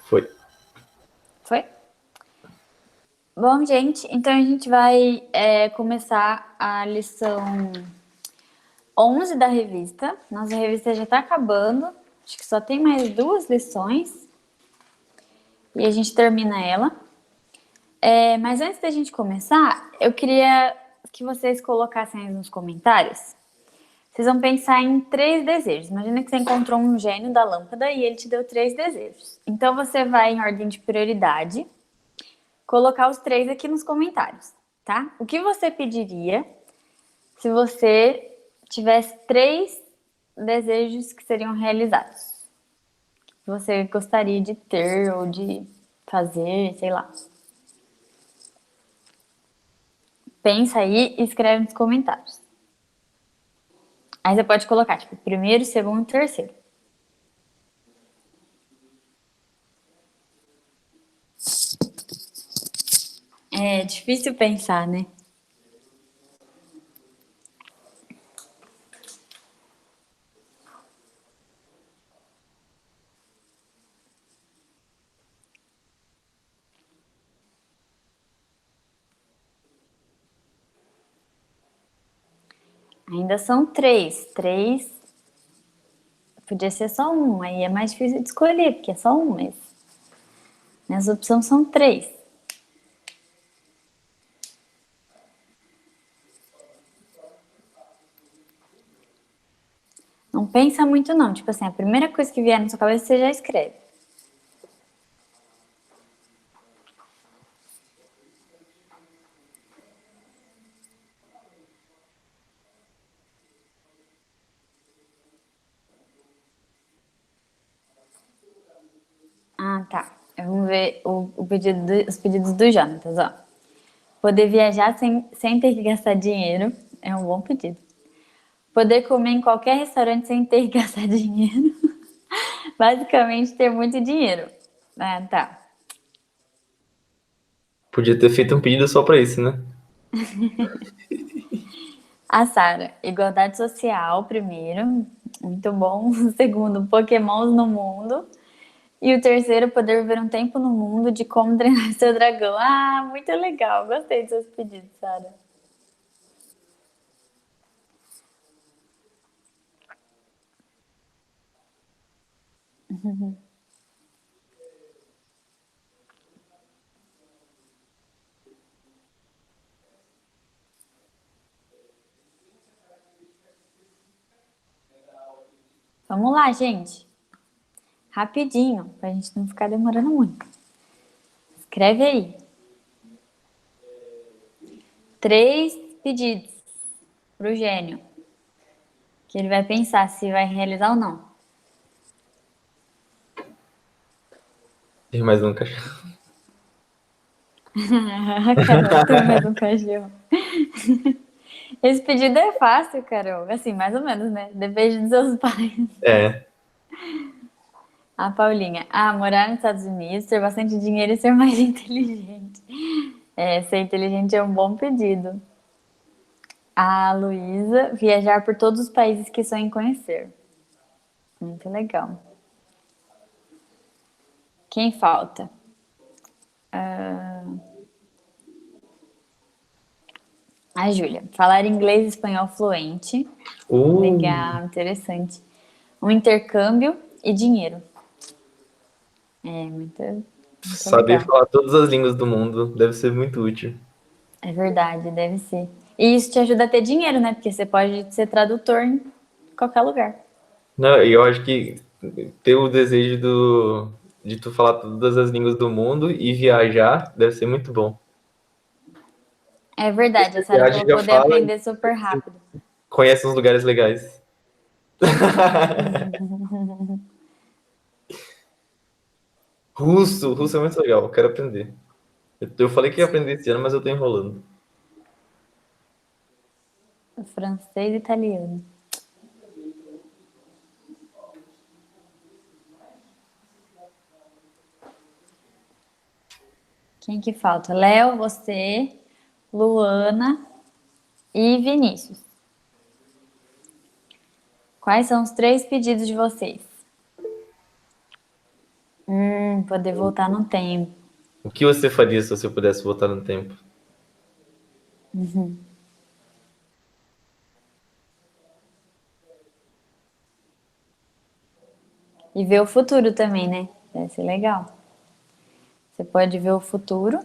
Foi. Foi? Bom, gente, então a gente vai começar a lição 11 da revista. Nossa revista já tá acabando. Acho que só tem mais 2 lições. E a gente termina ela. Mas antes da gente começar, eu queria que vocês colocassem aí nos comentários. Vocês vão pensar em 3 desejos. Imagina que você encontrou um gênio da lâmpada e ele te deu 3 desejos. Então você vai em ordem de prioridade colocar os 3 aqui nos comentários, tá? O que você pediria se você tivesse 3 desejos que seriam realizados? Que você gostaria de ter ou de fazer, sei lá. Pensa aí e escreve nos comentários. Aí você pode colocar, tipo, primeiro, segundo, terceiro. É difícil pensar, né? Ainda são 3. 3 podia ser só um, aí é mais difícil de escolher, porque é só um, mas minhas opções são 3. Não pensa muito não, tipo assim, a primeira coisa que vier na sua cabeça você já escreve. Ah, tá. Vamos ver os pedidos do Jonatas, ó. Poder viajar sem ter que gastar dinheiro é um bom pedido. Poder comer em qualquer restaurante sem ter que gastar dinheiro. Basicamente, ter muito dinheiro. Ah, tá. Podia ter feito um pedido só pra isso, né? A Sara, igualdade social, primeiro. Muito bom. O segundo, Pokémons no mundo. E o terceiro, poder viver um tempo no mundo de como treinar seu dragão. Ah, muito legal. Gostei dos seus pedidos, Sara. Vamos lá, gente. Rapidinho, pra gente não ficar demorando muito. Escreve aí. 3 pedidos pro gênio. Que ele vai pensar se vai realizar ou não. Tem mais um cachorro. Carol, tem mais um cachorro. Esse pedido é fácil, Carol. Assim, mais ou menos, né? Depende dos seus pais. É. A Paulinha. Ah, morar nos Estados Unidos, ter bastante dinheiro e ser mais inteligente. Ser inteligente é um bom pedido. A Luísa, viajar por todos os países que sonho em conhecer. Muito legal. Quem falta? A Júlia. Falar inglês e espanhol fluente. Uh, Legal, interessante. Um intercâmbio e dinheiro. Muito Saber legal. falar todas as línguas do mundo deve ser muito útil. É verdade, deve ser. E isso te ajuda a ter dinheiro, né? Porque você pode ser tradutor em qualquer lugar. Não, e eu acho que ter o desejo de tu falar todas as línguas do mundo e viajar deve ser muito bom. É verdade, a Sara Viagem falou já poder fala e aprender super rápido. conhece uns lugares legais. Russo é muito legal, eu quero aprender. Eu falei que ia aprender esse ano, mas eu tô enrolando. Francês e italiano. Quem que falta? Léo, você, Luana e Vinícius. Quais são os 3 pedidos de vocês? Poder voltar no tempo. O que você faria se você pudesse voltar no tempo? E ver o futuro também, né? Deve ser legal. Você pode ver o futuro,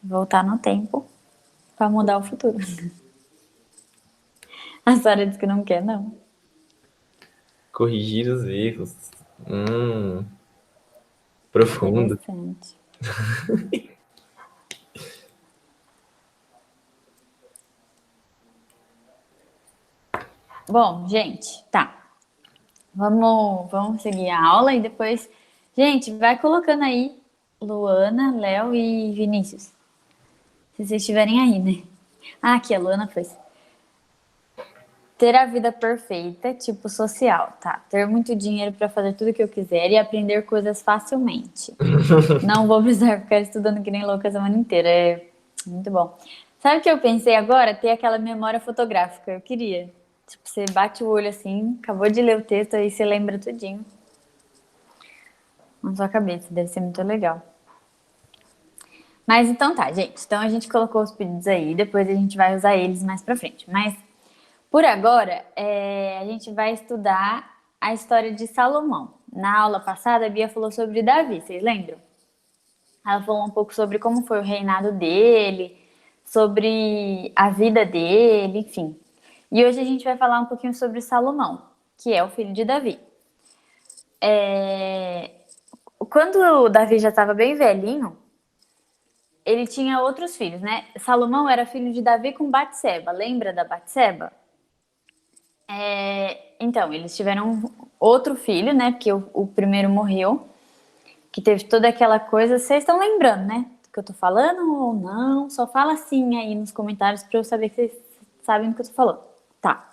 voltar no tempo pra mudar o futuro. A Sara disse que não quer, não. Corrigir os erros. Profundo. Interessante. Bom, gente, tá. Vamos seguir a aula e depois. Gente, vai colocando aí Luana, Léo e Vinícius. Se vocês estiverem aí, né? Ah, aqui a Luana fez. Ter a vida perfeita, tipo social, tá? Ter muito dinheiro pra fazer tudo que eu quiser e aprender coisas facilmente. Não vou precisar ficar estudando que nem louca a semana inteira. É muito bom. Sabe o que eu pensei agora? Ter aquela memória fotográfica. Eu queria. Tipo, você bate o olho assim, acabou de ler o texto aí você lembra tudinho na sua cabeça. Deve ser muito legal. Mas então tá, gente. Então a gente colocou os pedidos aí, depois a gente vai usar eles mais pra frente. Mas por agora, a gente vai estudar a história de Salomão. Na aula passada, a Bia falou sobre Davi, vocês lembram? Ela falou um pouco sobre como foi o reinado dele, sobre a vida dele, enfim. E hoje a gente vai falar um pouquinho sobre Salomão, que é o filho de Davi. Quando o Davi já estava bem velhinho, ele tinha outros filhos, né? Salomão era filho de Davi com Batseba. Lembra da Batseba? Então, eles tiveram outro filho, né? Porque o primeiro morreu, que teve toda aquela coisa. Vocês estão lembrando, né? Do que eu tô falando ou não? Só fala assim aí nos comentários para eu saber que vocês sabem do que eu tô falando. Tá.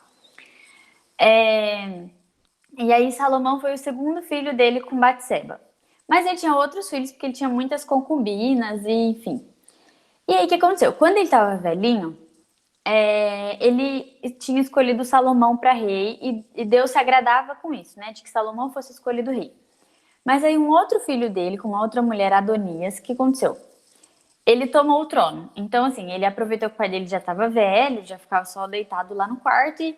E aí Salomão foi o segundo filho dele com Batseba. Mas ele tinha outros filhos porque ele tinha muitas concubinas e enfim. E aí o que aconteceu? Quando ele estava velhinho, ele tinha escolhido Salomão para rei e Deus se agradava com isso, né? De que Salomão fosse escolhido rei. Mas aí um outro filho dele, com uma outra mulher, Adonias, o que aconteceu? Ele tomou o trono. Então, assim, ele aproveitou que o pai dele já estava velho, já ficava só deitado lá no quarto e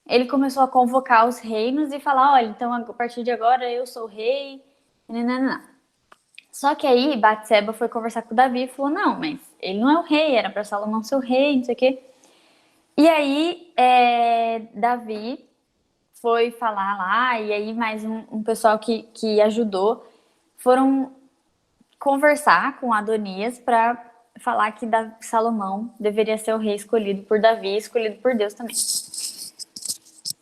ele começou a convocar os reinos e falar, olha, então a partir de agora eu sou rei. Nananã. Só que aí Batseba foi conversar com o Davi e falou, não, mas ele não é o rei, era para Salomão ser o rei, não sei o quê. E aí Davi foi falar lá, e aí mais um pessoal que ajudou foram conversar com Adonias para falar que Salomão deveria ser o rei escolhido por Davi, escolhido por Deus também.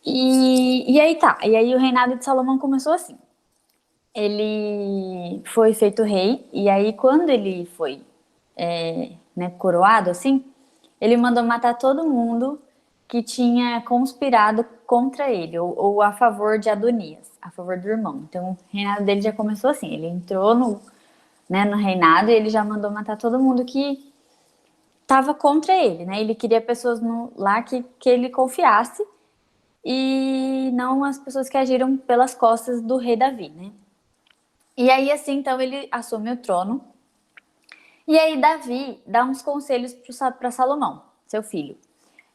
E aí tá, e aí o reinado de Salomão começou assim. Ele foi feito rei, e aí quando ele foi coroado assim, ele mandou matar todo mundo que tinha conspirado contra ele, ou a favor de Adonias, a favor do irmão. Então o reinado dele já começou assim, ele entrou no reinado e ele já mandou matar todo mundo que estava contra ele, né? Ele queria pessoas lá que ele confiasse e não as pessoas que agiram pelas costas do rei Davi, né? E aí, assim, então, ele assume o trono. E aí, Davi dá uns conselhos para Salomão, seu filho.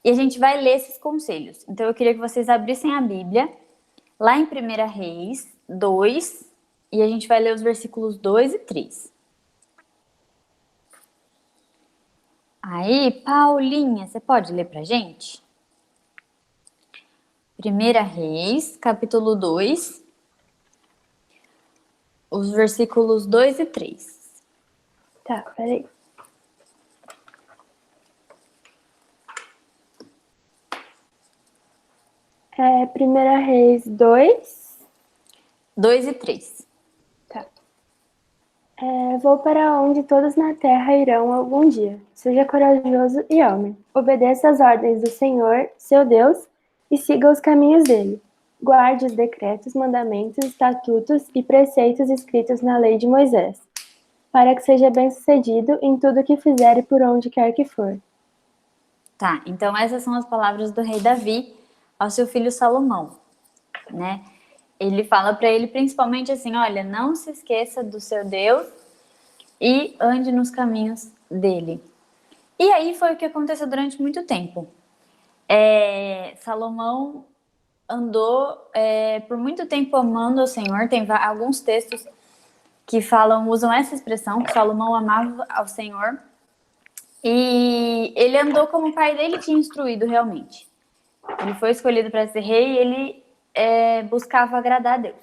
E a gente vai ler esses conselhos. Então, eu queria que vocês abrissem a Bíblia, lá em 1 Reis 2, e a gente vai ler os versículos 2 e 3. Aí, Paulinha, você pode ler pra gente? 1 Reis, capítulo 2, os versículos 2 e 3. Tá, peraí. Primeira Reis 2. 2 e 3. Tá. Vou para onde todos na terra irão algum dia. Seja corajoso e homem. Obedeça às ordens do Senhor, seu Deus, e siga os caminhos dele. Guarde os decretos, mandamentos, estatutos e preceitos escritos na lei de Moisés, para que seja bem-sucedido em tudo que fizer e por onde quer que for. Tá, então essas são as palavras do rei Davi ao seu filho Salomão, né? Ele fala para ele principalmente assim, olha, não se esqueça do seu Deus e ande nos caminhos dele. E aí foi o que aconteceu durante muito tempo. Salomão andou por muito tempo amando o Senhor. Tem alguns textos que usam essa expressão, que Salomão amava ao Senhor. E ele andou como o pai dele tinha instruído realmente. Ele foi escolhido para ser rei e ele buscava agradar a Deus.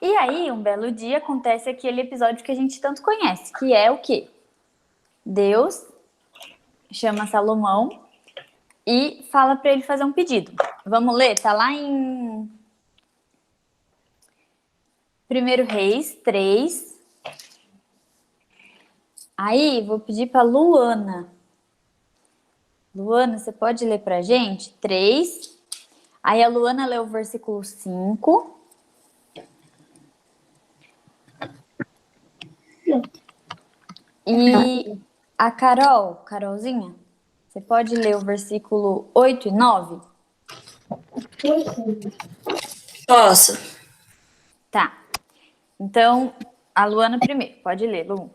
E aí, um belo dia, acontece aquele episódio que a gente tanto conhece, que é o quê? Deus chama Salomão e fala para ele fazer um pedido. Vamos ler? Tá lá em 1 Reis 3. Aí, vou pedir para Luana. Luana, você pode ler pra gente? 3. Aí a Luana lê o versículo 5. E a Carolzinha, você pode ler o versículo 8 e 9? Posso. Tá. Então, a Luana primeiro. Pode ler, Lu.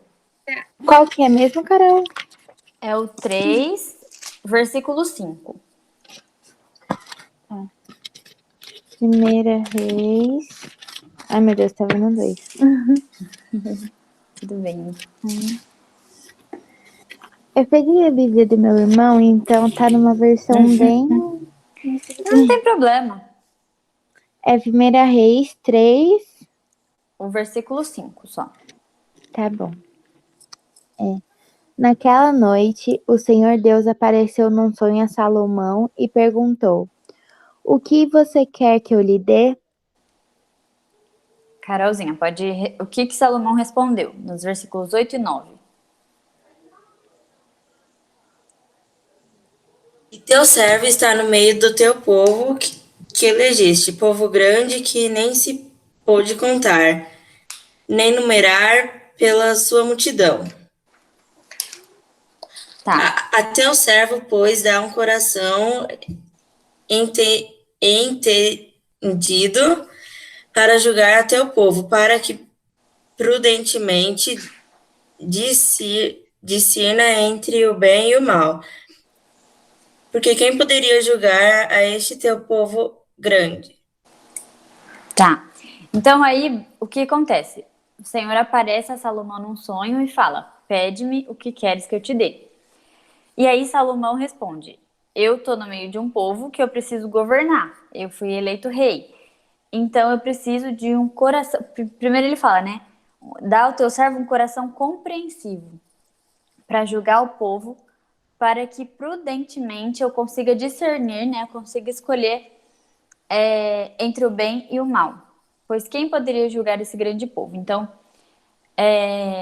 Qual que é mesmo, Carol? É o 3, versículo 5. Tá. 1 Reis. Ai, meu Deus, tava no 2. Tudo bem. Eu peguei a Bíblia do meu irmão, então tá numa versão bem. Não tem problema. É 1 Reis 3. O versículo 5 só. Tá bom. Naquela noite, o Senhor Deus apareceu num sonho a Salomão e perguntou: O que você quer que eu lhe dê? Carolzinha, o que Salomão respondeu nos versículos 8 e 9? E teu servo está no meio do teu povo que elegeste, povo grande que nem se pôde contar, nem numerar pela sua multidão. Tá. A teu servo, pois, dá um coração entendido para julgar a teu povo, para que prudentemente discirna entre o bem e o mal. Porque quem poderia julgar a este teu povo grande? Tá. Então aí, o que acontece? O Senhor aparece a Salomão num sonho e fala: pede-me o que queres que eu te dê. E aí Salomão responde: eu tô no meio de um povo que eu preciso governar. Eu fui eleito rei. Então eu preciso de um coração. Primeiro ele fala, né? Dá ao teu servo um coração compreensivo para julgar o povo, para que prudentemente eu consiga discernir, né? Eu consiga escolher entre o bem e o mal. Pois quem poderia julgar esse grande povo? Então,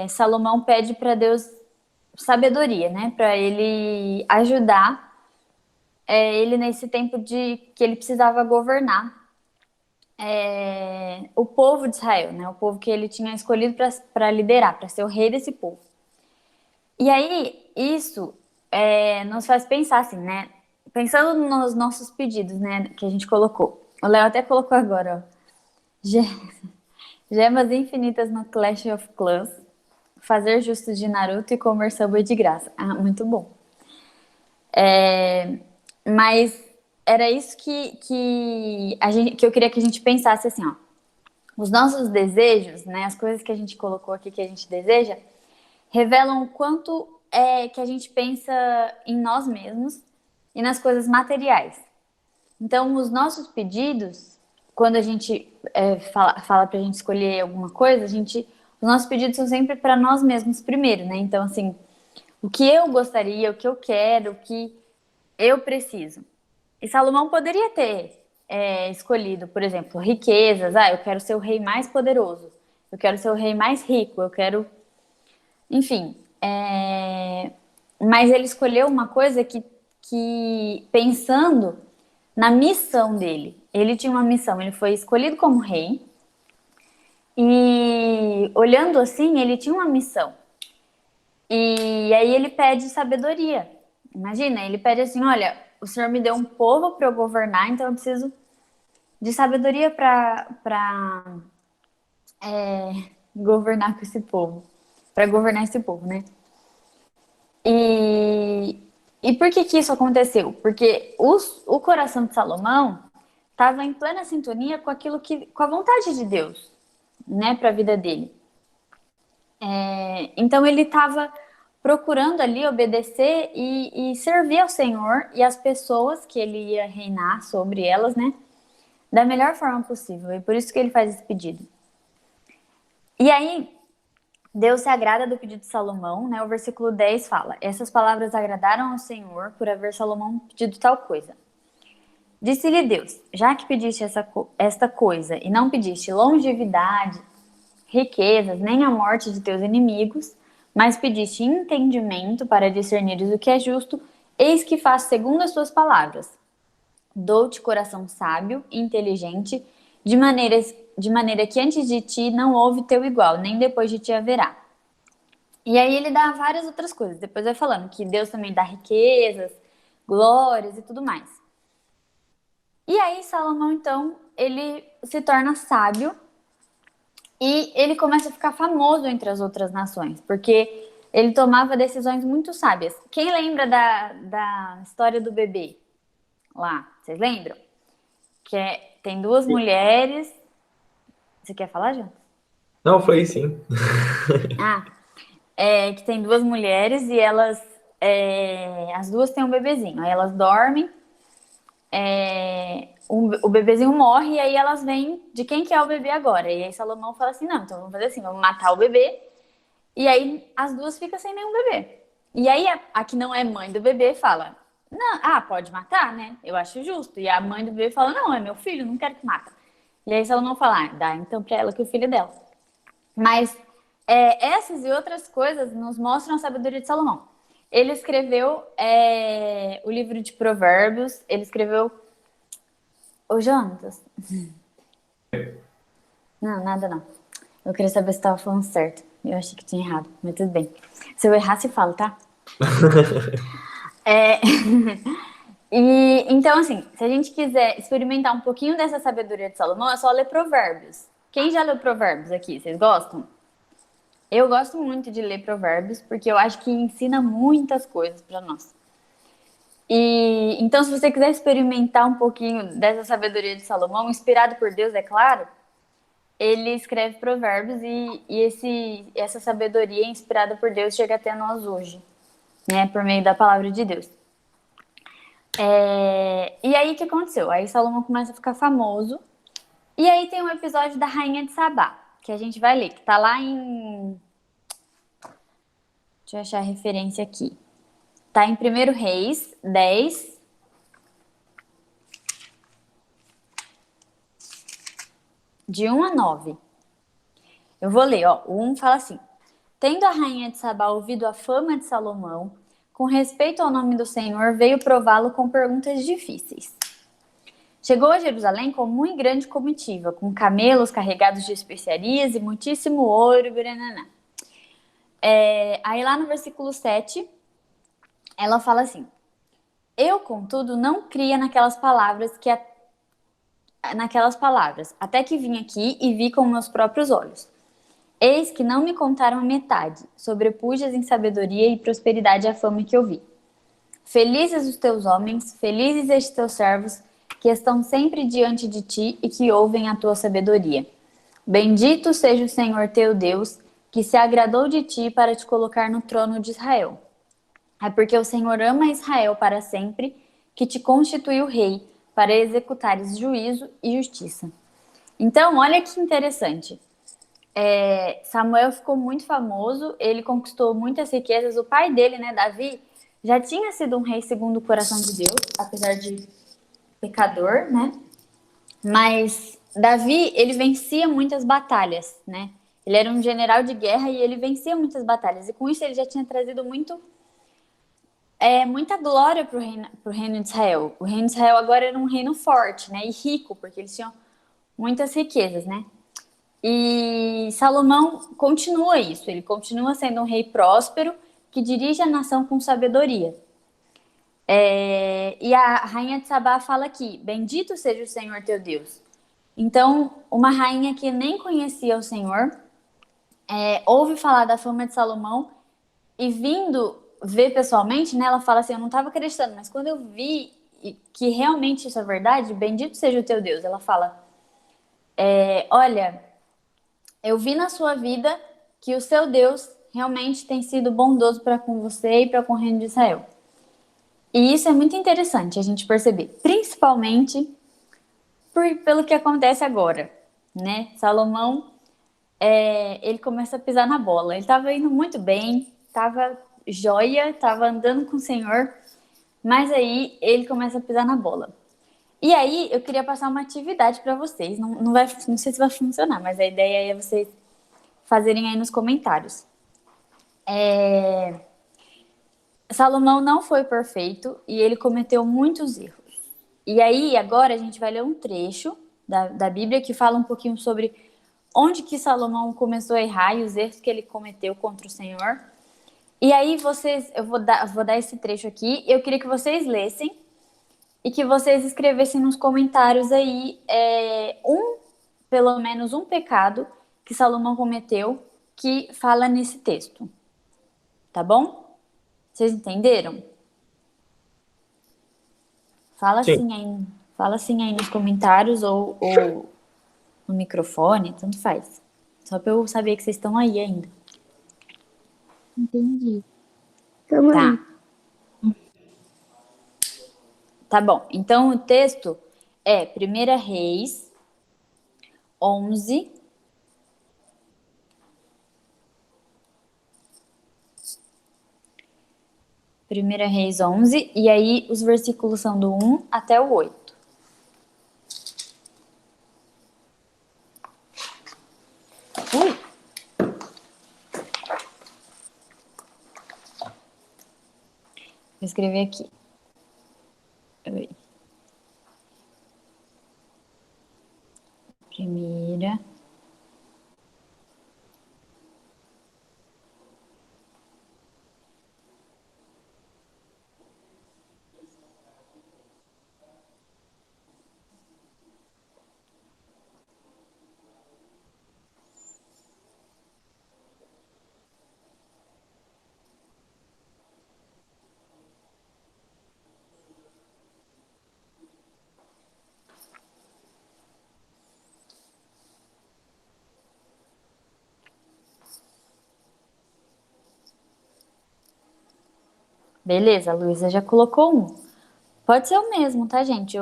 Salomão pede para Deus sabedoria, né? Para ele ajudar ele nesse tempo de que ele precisava governar o povo de Israel, né? O povo que ele tinha escolhido para liderar, para ser o rei desse povo. E aí, isso nos faz pensar assim, né? Pensando nos nossos pedidos, né? Que a gente colocou. O Léo até colocou agora, ó. Gemas infinitas no Clash of Clans. Fazer justo de Naruto e comer Subway de graça. Ah, muito bom. Mas era isso que eu queria que a gente pensasse assim, ó. Os nossos desejos, né? As coisas que a gente colocou aqui que a gente deseja, revelam o quanto que a gente pensa em nós mesmos e nas coisas materiais. Então, os nossos pedidos, quando a gente fala pra gente escolher alguma coisa, os nossos pedidos são sempre para nós mesmos primeiro, né? Então, assim, o que eu gostaria, o que eu quero, o que eu preciso. E Salomão poderia ter escolhido, por exemplo, riquezas. Ah, eu quero ser o rei mais poderoso. Eu quero ser o rei mais rico. Eu quero... Enfim. Mas ele escolheu uma coisa que pensando na missão dele. Ele tinha uma missão. Ele foi escolhido como rei. E olhando assim, ele tinha uma missão. E aí ele pede sabedoria. Imagina, ele pede assim, olha, o Senhor me deu um povo para eu governar, então eu preciso de sabedoria para governar com esse povo, para governar esse povo, né? E por que isso aconteceu? Porque o coração de Salomão estava em plena sintonia com com a vontade de Deus, né, para a vida dele. Então ele estava procurando ali obedecer e servir ao Senhor e às pessoas que ele ia reinar sobre elas, né, da melhor forma possível. E por isso que ele faz esse pedido. E aí, Deus se agrada do pedido de Salomão, né? O versículo 10 fala: essas palavras agradaram ao Senhor por haver Salomão pedido tal coisa. Disse-lhe Deus: já que pediste esta coisa e não pediste longevidade, riquezas, nem a morte de teus inimigos, mas pediste entendimento para discernires o que é justo, eis que faço segundo as tuas palavras. Dou-te coração sábio e inteligente, de maneira que antes de ti não houve teu igual, nem depois de ti haverá. E aí ele dá várias outras coisas. Depois vai falando que Deus também dá riquezas, glórias e tudo mais. E aí Salomão, então, ele se torna sábio e ele começa a ficar famoso entre as outras nações, porque ele tomava decisões muito sábias. Quem lembra da história do bebê lá? Vocês lembram? Tem duas mulheres. Você quer falar, João? Não, foi sim. Que tem duas mulheres e elas, as duas têm um bebezinho. Aí elas dormem, o bebezinho morre e aí elas vêm de quem que é o bebê agora. E aí Salomão fala assim, não, então vamos fazer assim, vamos matar o bebê. E aí as duas ficam sem nenhum bebê. E aí a que não é mãe do bebê fala, não, pode matar, né? Eu acho justo. E a mãe do bebê fala, não, é meu filho, não quero que mata. E aí Salomão fala, dá então pra ela que o filho é dela. Mas essas e outras coisas nos mostram a sabedoria de Salomão. Ele escreveu o livro de Provérbios, ele escreveu... Ô, Jonatas? Não, nada não. Eu queria saber se estava falando certo. Eu achei que tinha errado, mas tudo bem. Se eu errar, você fala, tá? Então, assim, se a gente quiser experimentar um pouquinho dessa sabedoria de Salomão, é só ler Provérbios. Quem já leu Provérbios aqui? Vocês gostam? Eu gosto muito de ler Provérbios, porque eu acho que ensina muitas coisas para nós. Então, se você quiser experimentar um pouquinho dessa sabedoria de Salomão, inspirado por Deus, é claro, ele escreve Provérbios e essa sabedoria inspirada por Deus chega até nós hoje, né, por meio da palavra de Deus. E aí, o que aconteceu? Aí Salomão começa a ficar famoso, e aí tem um episódio da Rainha de Sabá, que a gente vai ler, que tá lá em... Deixa eu achar a referência aqui. Tá em 1 Reis 10. De 1 a 9. Eu vou ler, ó. O 1 fala assim: tendo a rainha de Sabá ouvido a fama de Salomão, com respeito ao nome do Senhor, veio prová-lo com perguntas difíceis. Chegou a Jerusalém com muito grande comitiva, com camelos carregados de especiarias e muitíssimo ouro. Aí lá no versículo 7, ela fala assim: eu, contudo, não cria naquelas palavras, até que vim aqui e vi com meus próprios olhos. Eis que não me contaram a metade, sobrepujas em sabedoria e prosperidade a fama que eu vi. Felizes os teus homens, felizes estes teus servos, que estão sempre diante de ti e que ouvem a tua sabedoria. Bendito seja o Senhor teu Deus, que se agradou de ti para te colocar no trono de Israel. É porque o Senhor ama Israel para sempre, que te constituiu rei, para executares juízo e justiça. Então, olha que interessante. Samuel ficou muito famoso, ele conquistou muitas riquezas. O pai dele, né, Davi, já tinha sido um rei segundo o coração de Deus, apesar de pecador, né? Mas Davi, ele vencia muitas batalhas, né? Ele era um general de guerra e ele vencia muitas batalhas. E com isso ele já tinha trazido muita glória para o reino de Israel. O reino de Israel agora era um reino forte, né? E rico, porque eles tinham muitas riquezas, né? E Salomão continua isso. Ele continua sendo um rei próspero que dirige a nação com sabedoria. E a rainha de Sabá fala aqui: bendito seja o Senhor teu Deus. Então, uma rainha que nem conhecia o Senhor, ouve falar da fama de Salomão e vindo ver pessoalmente, né, ela fala assim, eu não estava acreditando, mas quando eu vi que realmente isso é verdade, bendito seja o teu Deus. Ela fala, olha, eu vi na sua vida que o seu Deus realmente tem sido bondoso para com você e para com o reino de Israel. E isso é muito interessante a gente perceber, principalmente pelo que acontece agora, né? Salomão, ele começa a pisar na bola. Ele estava indo muito bem, estava joia, estava andando com o Senhor, mas aí ele começa a pisar na bola. E aí eu queria passar uma atividade para vocês. Não sei se vai funcionar, mas a ideia é vocês fazerem aí nos comentários. Salomão não foi perfeito e ele cometeu muitos erros. E aí, agora a gente vai ler um trecho da Bíblia que fala um pouquinho sobre onde que Salomão começou a errar e os erros que ele cometeu contra o Senhor. E aí, eu vou dar esse trecho aqui. Eu queria que vocês lessem e que vocês escrevessem nos comentários aí pelo menos um pecado que Salomão cometeu que fala nesse texto. Tá bom? Vocês entenderam? Fala Sim. assim aí nos comentários ou no microfone, tanto faz. Só pra eu saber que vocês estão aí ainda. Entendi. Tamo aí. Tá. Tá bom. Então o texto é 1 Reis 11. Primeira Reis 11, e aí os versículos são do 1 até o 8. Ui! Vou escrever aqui. Oi. Primeira. Beleza, a Luísa já colocou um. Pode ser o mesmo, tá, gente?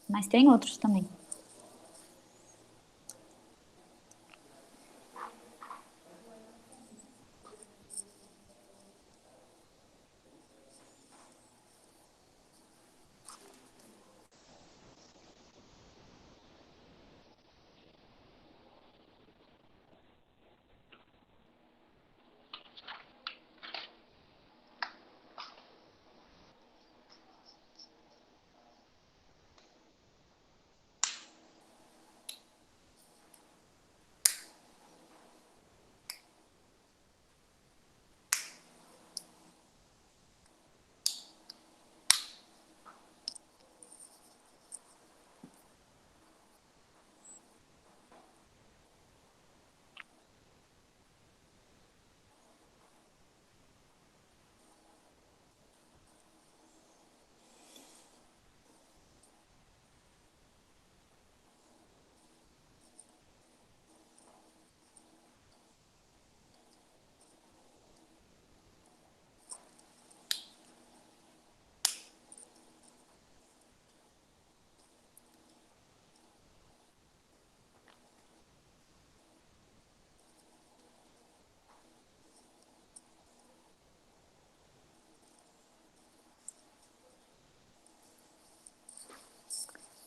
Mas tem outros também.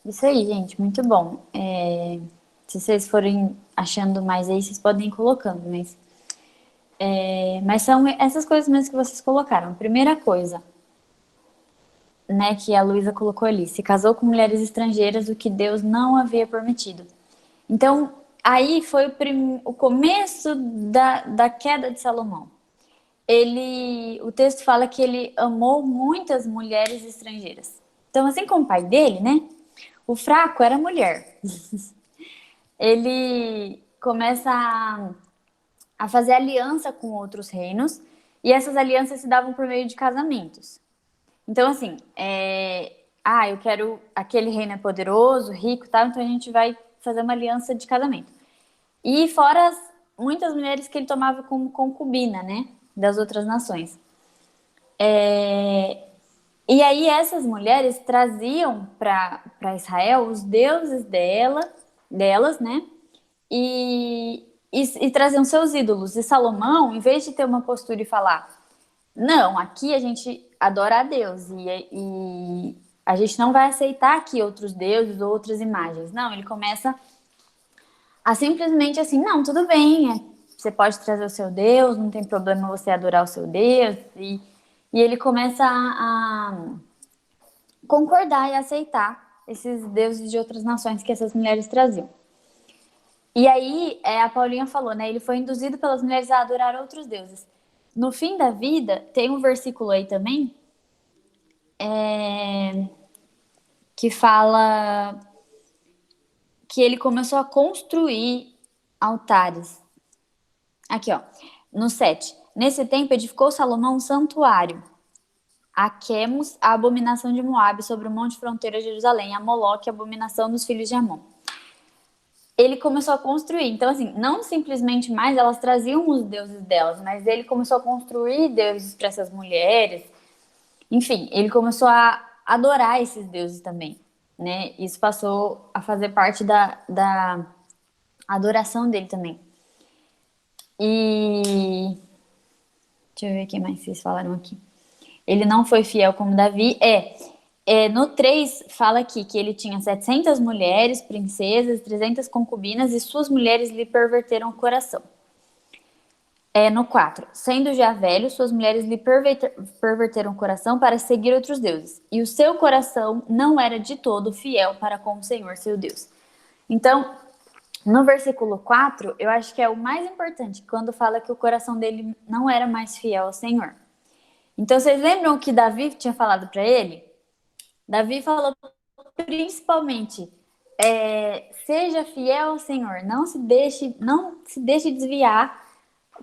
Isso aí, gente, muito bom. Se vocês forem achando mais aí, vocês podem ir colocando, mas são essas coisas mesmo que vocês colocaram. Primeira coisa, né, que a Luísa colocou ali, se casou com mulheres estrangeiras, o que Deus não havia permitido. Então, aí foi o começo da queda de Salomão. O texto fala que ele amou muitas mulheres estrangeiras. Então, assim como o pai dele, né? O fraco era a mulher. Ele começa a fazer aliança com outros reinos, e essas alianças se davam por meio de casamentos. Então, assim, eu quero. Aquele reino é poderoso, rico e tal, então a gente vai fazer uma aliança de casamento. E fora muitas mulheres que ele tomava como concubina, né? Das outras nações. E aí essas mulheres traziam para Israel os deuses delas, né? E traziam seus ídolos. E Salomão, em vez de ter uma postura e falar, não, aqui a gente adora a Deus e a gente não vai aceitar aqui outros deuses ou outras imagens. Não, ele começa a simplesmente assim, não, tudo bem, você pode trazer o seu Deus, não tem problema você adorar o seu Deus. E ele começa a concordar e aceitar esses deuses de outras nações que essas mulheres traziam. E aí, a Paulinha falou, né? Ele foi induzido pelas mulheres a adorar outros deuses. No fim da vida, tem um versículo aí também que fala que ele começou a construir altares. Aqui, ó, no 7. Nesse tempo, edificou Salomão um santuário a Quemos, a abominação de Moabe, sobre o monte fronteira de Jerusalém, a Moloque, a abominação dos filhos de Amon. Ele começou a construir. Então, assim, não simplesmente mais elas traziam os deuses delas, mas ele começou a construir deuses para essas mulheres. Enfim, ele começou a adorar esses deuses também, né? Isso passou a fazer parte da adoração dele também. E deixa eu ver o que mais vocês falaram aqui. Ele não foi fiel como Davi. No 3 fala aqui que ele tinha 700 mulheres, princesas, 300 concubinas e suas mulheres lhe perverteram o coração. No 4, sendo já velho, suas mulheres lhe perverteram o coração para seguir outros deuses. E o seu coração não era de todo fiel para com o Senhor, seu Deus. Então, no versículo 4, eu acho que é o mais importante, quando fala que o coração dele não era mais fiel ao Senhor. Então, vocês lembram o que Davi tinha falado para ele? Davi falou principalmente, seja fiel ao Senhor, não se deixe desviar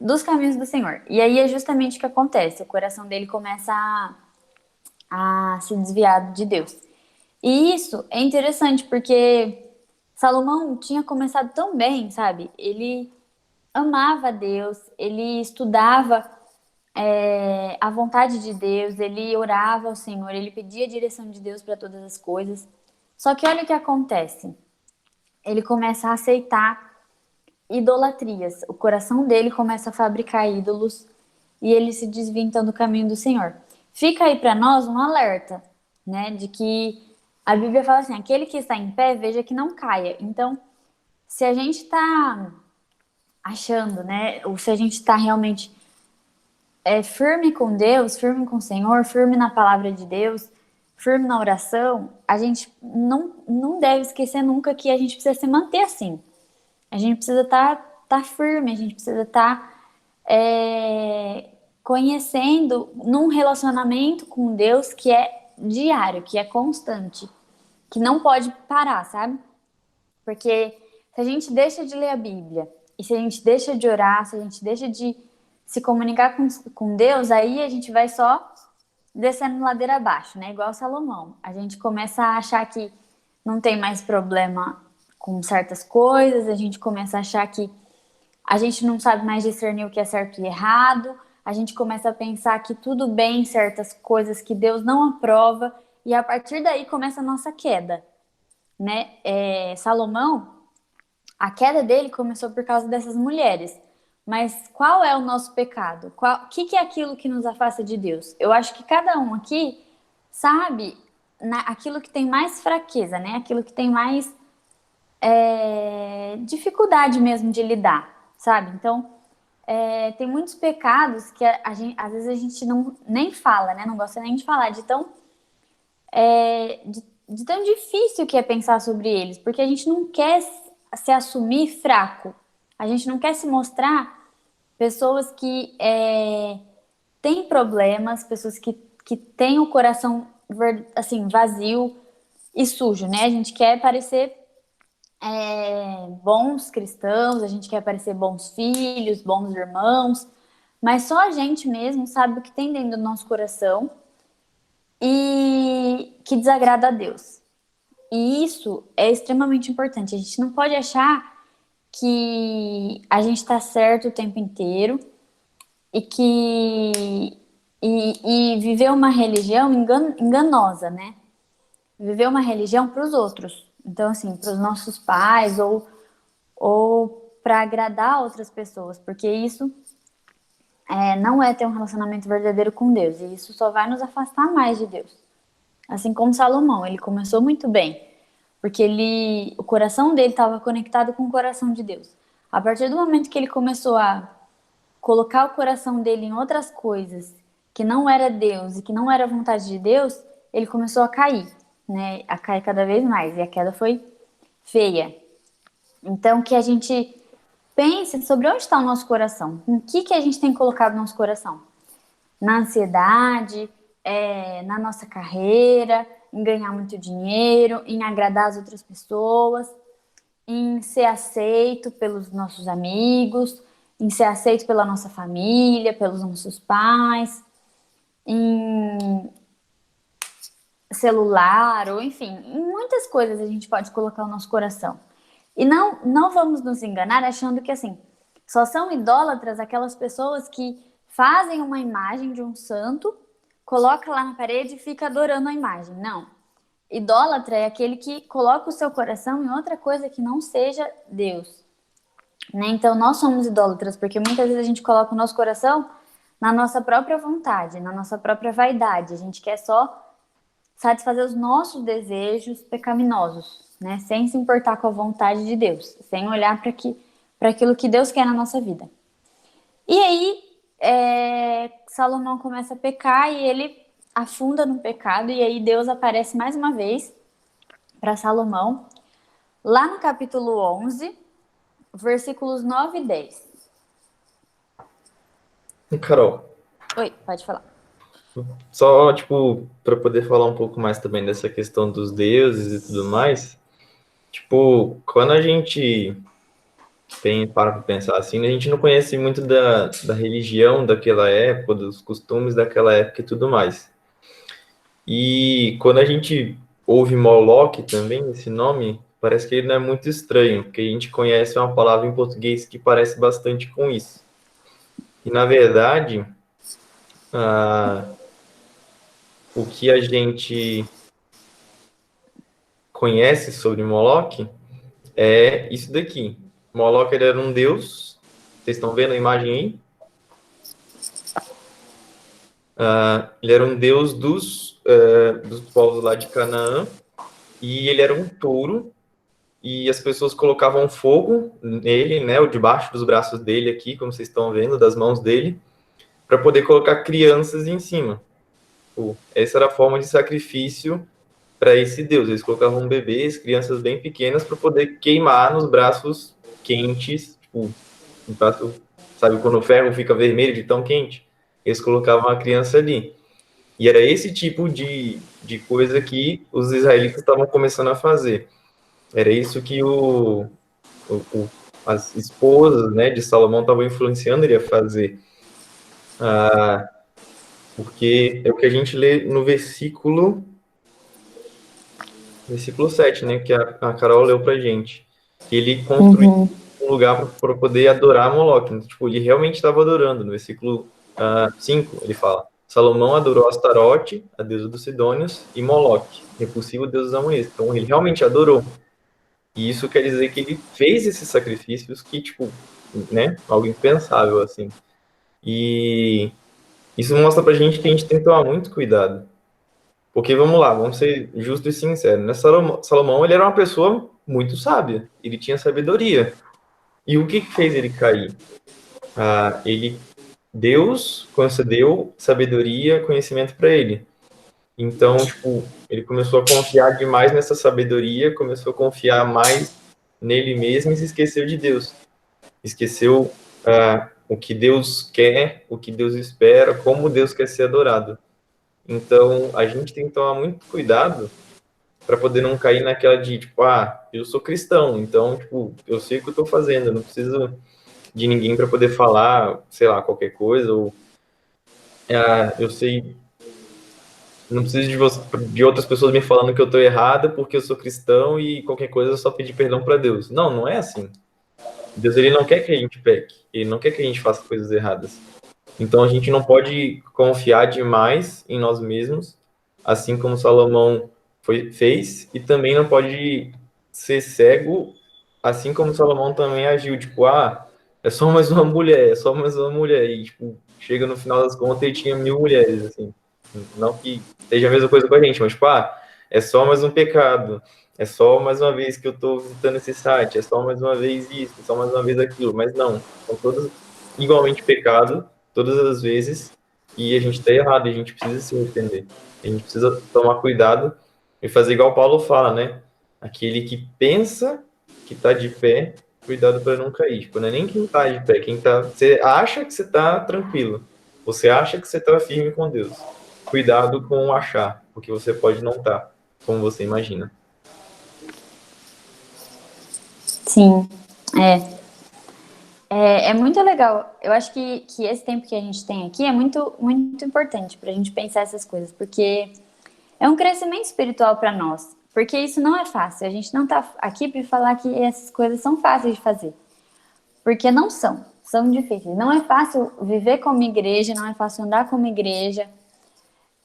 dos caminhos do Senhor. E aí é justamente o que acontece, o coração dele começa a se desviar de Deus. E isso é interessante, porque Salomão tinha começado tão bem, sabe? Ele amava Deus, ele estudava a vontade de Deus, ele orava ao Senhor, ele pedia a direção de Deus para todas as coisas. Só que olha o que acontece. Ele começa a aceitar idolatrias. O coração dele começa a fabricar ídolos e ele se desvia então do caminho do Senhor. Fica aí para nós um alerta, né, de que a Bíblia fala assim, aquele que está em pé, veja que não caia. Então, se a gente está achando, né, ou se a gente está realmente firme com Deus, firme com o Senhor, firme na palavra de Deus, firme na oração, a gente não deve esquecer nunca que a gente precisa se manter assim. A gente precisa estar firme, a gente precisa estar conhecendo num relacionamento com Deus que é diário, que é constante, que não pode parar, sabe? Porque se a gente deixa de ler a Bíblia, e se a gente deixa de orar, se a gente deixa de se comunicar com Deus, aí a gente vai só descendo ladeira abaixo, né? Igual Salomão. A gente começa a achar que não tem mais problema com certas coisas, a gente começa a achar que a gente não sabe mais discernir o que é certo e errado, a gente começa a pensar que tudo bem certas coisas que Deus não aprova, e a partir daí começa a nossa queda, né? Salomão, a queda dele começou por causa dessas mulheres. Mas qual é o nosso pecado? O que é aquilo que nos afasta de Deus? Eu acho que cada um aqui sabe aquilo que tem mais fraqueza, né? Aquilo que tem mais dificuldade mesmo de lidar, sabe? Então, tem muitos pecados que às vezes a gente nem fala, né? Não gosta nem de falar, de tão difícil que é pensar sobre eles, porque a gente não quer se assumir fraco. A gente não quer se mostrar pessoas que têm problemas, pessoas que têm o coração assim, vazio, e sujo, né? A gente quer parecer bons cristãos, a gente quer parecer bons filhos, bons irmãos, mas só a gente mesmo sabe o que tem dentro do nosso coração e que desagrada a Deus. E isso é extremamente importante. A gente não pode achar que a gente está certo o tempo inteiro e que e viver uma religião enganosa, né? Viver uma religião para os outros. Então, assim, para os nossos pais ou para agradar outras pessoas, porque isso não é ter um relacionamento verdadeiro com Deus, e isso só vai nos afastar mais de Deus. Assim como Salomão, ele começou muito bem, porque o coração dele estava conectado com o coração de Deus. A partir do momento que ele começou a colocar o coração dele em outras coisas que não era Deus e que não era vontade de Deus, ele começou a cair, né? A cair cada vez mais, e a queda foi feia. Então, que a gente pense sobre onde está o nosso coração. O que a gente tem colocado no nosso coração? Na ansiedade, na nossa carreira, em ganhar muito dinheiro, em agradar as outras pessoas, em ser aceito pelos nossos amigos, em ser aceito pela nossa família, pelos nossos pais, em celular, ou enfim, em muitas coisas a gente pode colocar o nosso coração. E não vamos nos enganar achando que, assim, só são idólatras aquelas pessoas que fazem uma imagem de um santo, coloca lá na parede e fica adorando a imagem. Não. Idólatra é aquele que coloca o seu coração em outra coisa que não seja Deus. Né? Então, nós somos idólatras, porque muitas vezes a gente coloca o nosso coração na nossa própria vontade, na nossa própria vaidade. A gente quer só satisfazer os nossos desejos pecaminosos, né? Sem se importar com a vontade de Deus, sem olhar para aquilo que Deus quer na nossa vida. E aí, Salomão começa a pecar e ele afunda no pecado, e aí Deus aparece mais uma vez para Salomão, lá no capítulo 11, versículos 9 e 10. Carol, Oi, pode falar. só, tipo, para poder falar um pouco mais também dessa questão dos deuses e tudo mais, tipo, quando a gente para pensar assim, a gente não conhece muito da religião daquela época, dos costumes daquela época e tudo mais. E quando a gente ouve Moloque também, esse nome, parece que ele não é muito estranho, porque a gente conhece uma palavra em português que parece bastante com isso. E, na verdade, o que a gente conhece sobre Moloque é isso daqui. Moloque ele era um deus. Vocês estão vendo a imagem aí? Ele era um deus dos povos lá de Canaã. E ele era um touro. E as pessoas colocavam fogo nele, né? Ou debaixo dos braços dele aqui, como vocês estão vendo, das mãos dele, para poder colocar crianças em cima. Essa era a forma de sacrifício para esse deus. Eles colocavam bebês, crianças bem pequenas, para poder queimar nos braços quentes, tipo, no braço, sabe quando o ferro fica vermelho de tão quente? Eles colocavam a criança ali. E era esse tipo de coisa que os israelitas estavam começando a fazer. Era isso que as esposas, né, de Salomão estavam influenciando ele a fazer. Porque é o que a gente lê no versículo 7, né, que a Carol leu pra gente. Que ele construiu um lugar para poder adorar Moloque. Então, tipo, ele realmente estava adorando. No versículo 5, ele fala: Salomão adorou Astarote, a deusa dos Sidônios, e Moloque, repulsivo deus dos Amonitas. Então, ele realmente adorou. E isso quer dizer que ele fez esses sacrifícios que, tipo, né, algo impensável, assim. E isso mostra pra gente que a gente tem que tomar muito cuidado. Porque, vamos lá, vamos ser justos e sinceros, né? Salomão, ele era uma pessoa muito sábia. Ele tinha sabedoria. E o que fez ele cair? Deus concedeu sabedoria, conhecimento para ele. Então, tipo, ele começou a confiar demais nessa sabedoria, começou a confiar mais nele mesmo e se esqueceu de Deus. Esqueceu o que Deus quer, o que Deus espera, como Deus quer ser adorado. Então, a gente tem que tomar muito cuidado para poder não cair naquela de, tipo, eu sou cristão, então, tipo, eu sei o que eu tô fazendo, eu não preciso de ninguém para poder falar, sei lá, qualquer coisa, ou eu sei, não preciso de outras pessoas me falando que eu tô errada porque eu sou cristão e qualquer coisa é só pedir perdão para Deus. Não, não é assim. Deus, ele não quer que a gente peque, ele não quer que a gente faça coisas erradas. Então a gente não pode confiar demais em nós mesmos, assim como Salomão fez, e também não pode ser cego, assim como Salomão também agiu, tipo, é só mais uma mulher, é só mais uma mulher, e tipo, chega no final das contas e tinha 1.000 mulheres, assim. Não que seja a mesma coisa com a gente, mas tipo, é só mais um pecado, é só mais uma vez que eu tô visitando esse site, é só mais uma vez isso, é só mais uma vez aquilo, mas não, são todas igualmente pecado, todas as vezes, e a gente está errado, e a gente precisa se arrepender. A gente precisa tomar cuidado e fazer igual Paulo fala, né? Aquele que pensa que está de pé, cuidado para não cair. Tipo, não é nem quem está de pé, quem tá. Você acha que você está tranquilo, você acha que você está firme com Deus. Cuidado com o achar, porque você pode não estar, como você imagina. Sim, é muito legal. Eu acho que esse tempo que a gente tem aqui é muito, muito importante para a gente pensar essas coisas, porque é um crescimento espiritual para nós. Porque isso não é fácil. A gente não tá aqui para falar que essas coisas são fáceis de fazer. Porque não são. São difíceis. Não é fácil viver como igreja, não é fácil andar como igreja.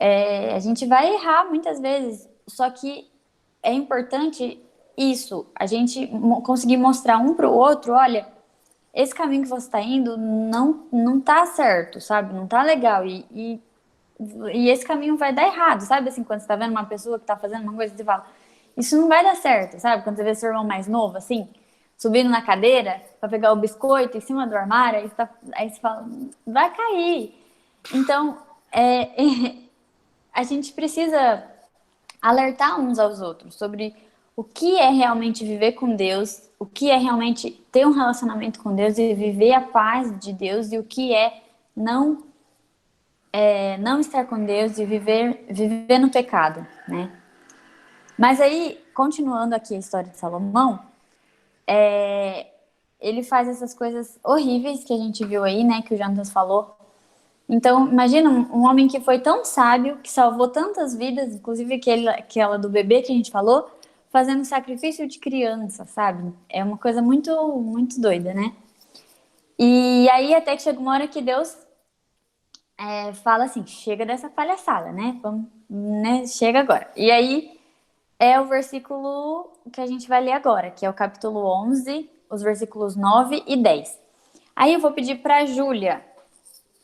A gente vai errar muitas vezes. Só que é importante isso, a gente conseguir mostrar um para o outro, olha, esse caminho que você está indo não tá certo, sabe? Não tá legal. E esse caminho vai dar errado, sabe? Assim, quando você tá vendo uma pessoa que tá fazendo uma coisa, você fala, isso não vai dar certo, sabe? Quando você vê seu irmão mais novo, assim, subindo na cadeira pra pegar o biscoito em cima do armário, aí você fala, vai cair. Então, a gente precisa alertar uns aos outros sobre o que é realmente viver com Deus, o que é realmente ter um relacionamento com Deus e viver a paz de Deus e o que é não estar com Deus e viver no pecado, né? Mas aí, continuando aqui a história de Salomão, ele faz essas coisas horríveis que a gente viu aí, né, que o Jonas falou. Então, imagina um homem que foi tão sábio, que salvou tantas vidas, inclusive aquela do bebê que a gente falou, fazendo sacrifício de criança, sabe? É uma coisa muito, muito doida, né? E aí até que chega uma hora que Deus fala assim, chega dessa palhaçada, né? Vamos, né? Chega agora. E aí é o versículo que a gente vai ler agora, que é o capítulo 11, os versículos 9 e 10. Aí eu vou pedir para Júlia.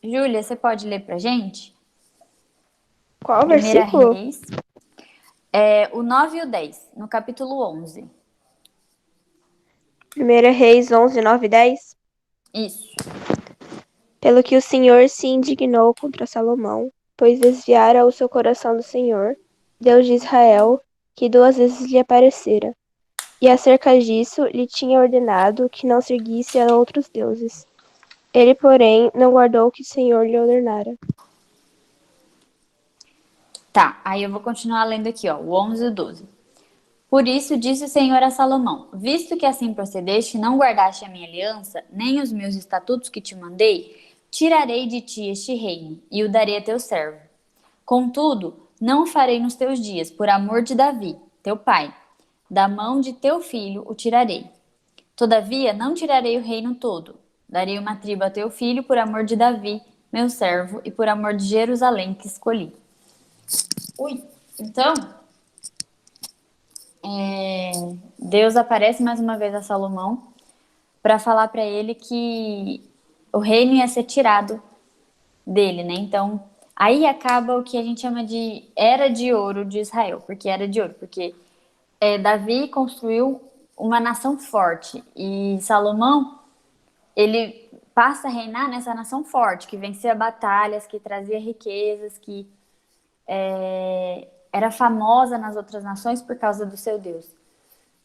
Júlia, você pode ler pra gente? Qual Primeira versículo? Reis, o 9 e o 10, no capítulo 11. 1 Reis 11, 9 e 10. Isso. Pelo que o Senhor se indignou contra Salomão, pois desviara o seu coração do Senhor, Deus de Israel, que 2 vezes lhe aparecera, e acerca disso lhe tinha ordenado que não seguisse a outros deuses. Ele, porém, não guardou o que o Senhor lhe ordenara. Tá, aí eu vou continuar lendo aqui, ó, o 11 e o 12. Por isso disse o Senhor a Salomão: visto que assim procedeste, não guardaste a minha aliança, nem os meus estatutos que te mandei, tirarei de ti este reino, e o darei a teu servo. Contudo, não o farei nos teus dias, por amor de Davi, teu pai. Da mão de teu filho o tirarei. Todavia, não tirarei o reino todo. Darei uma tribo a teu filho por amor de Davi, meu servo, e por amor de Jerusalém que escolhi. Então, Deus aparece mais uma vez a Salomão para falar para ele que o reino ia ser tirado dele, né? Então, aí acaba o que a gente chama de Era de Ouro de Israel. Porque era de ouro, porque Davi construiu uma nação forte e Salomão, ele passa a reinar nessa nação forte, que vencia batalhas, que trazia riquezas, que era famosa nas outras nações por causa do seu Deus.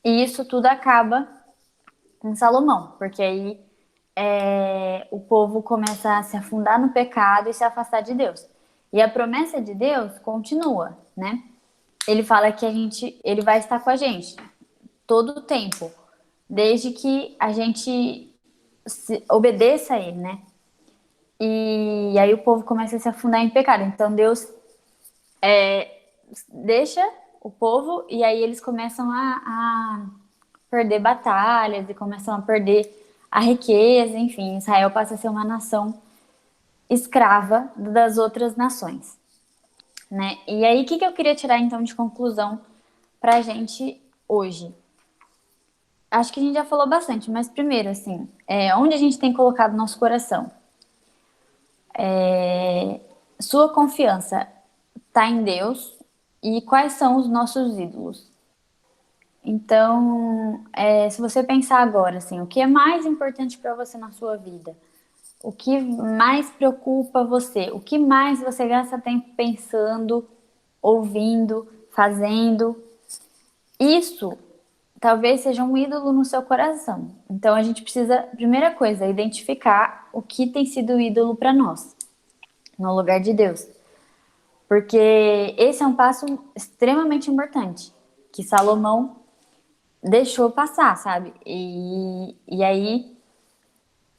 E isso tudo acaba com Salomão, porque aí o povo começa a se afundar no pecado e se afastar de Deus. E a promessa de Deus continua, né? ele fala que ele vai estar com a gente todo o tempo, desde que a gente obedeça a ele, né? E aí o povo começa a se afundar em pecado. Então Deus deixa o povo e aí eles começam a perder batalhas e começam a perder a riqueza, enfim, Israel passa a ser uma nação escrava das outras nações, né? E aí, o que eu queria tirar então de conclusão pra gente hoje? Acho que a gente já falou bastante, mas primeiro, assim, onde a gente tem colocado nosso coração? Sua confiança está em Deus e quais são os nossos ídolos? Então, se você pensar agora, assim, o que é mais importante para você na sua vida? O que mais preocupa você? O que mais você gasta tempo pensando, ouvindo, fazendo? Isso talvez seja um ídolo no seu coração. Então a gente precisa, primeira coisa, identificar o que tem sido ídolo para nós, no lugar de Deus. Porque esse é um passo extremamente importante, que Salomão deixou passar, sabe? E aí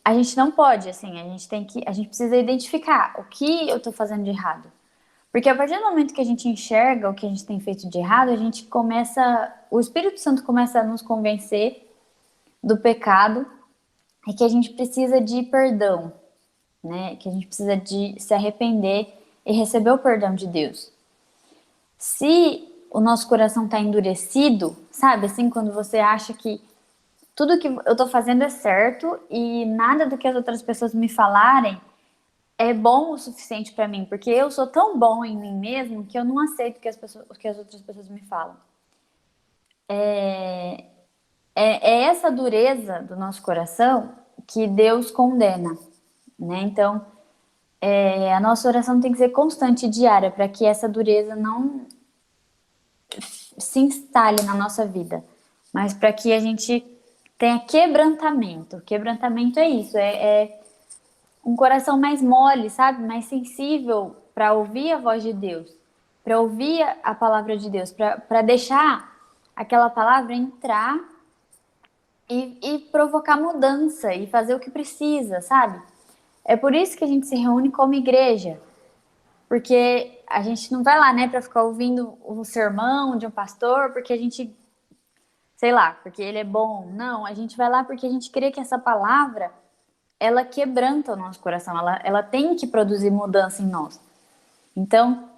a gente não pode, assim, a gente precisa identificar o que eu tô fazendo de errado. Porque a partir do momento que a gente enxerga o que a gente tem feito de errado, o Espírito Santo começa a nos convencer do pecado e que a gente precisa de perdão, né? Que a gente precisa de se arrepender e receber o perdão de Deus. Se o nosso coração está endurecido, sabe? Assim, quando você acha que tudo que eu tô fazendo é certo e nada do que as outras pessoas me falarem é bom o suficiente para mim, porque eu sou tão bom em mim mesmo que eu não aceito que as outras pessoas me falam. É essa dureza do nosso coração que Deus condena, né? Então, a nossa oração tem que ser constante e diária para que essa dureza não se instale na nossa vida, mas para que a gente tenha quebrantamento. Quebrantamento é isso, é um coração mais mole, sabe? Mais sensível para ouvir a voz de Deus, para ouvir a palavra de Deus, para deixar aquela palavra entrar e provocar mudança e fazer o que precisa, sabe? É por isso que a gente se reúne como igreja, porque a gente não vai lá, né, para ficar ouvindo o sermão de um pastor, porque a gente, sei lá, porque ele é bom. Não, a gente vai lá porque a gente crê que essa palavra ela quebranta o nosso coração, ela tem que produzir mudança em nós. Então,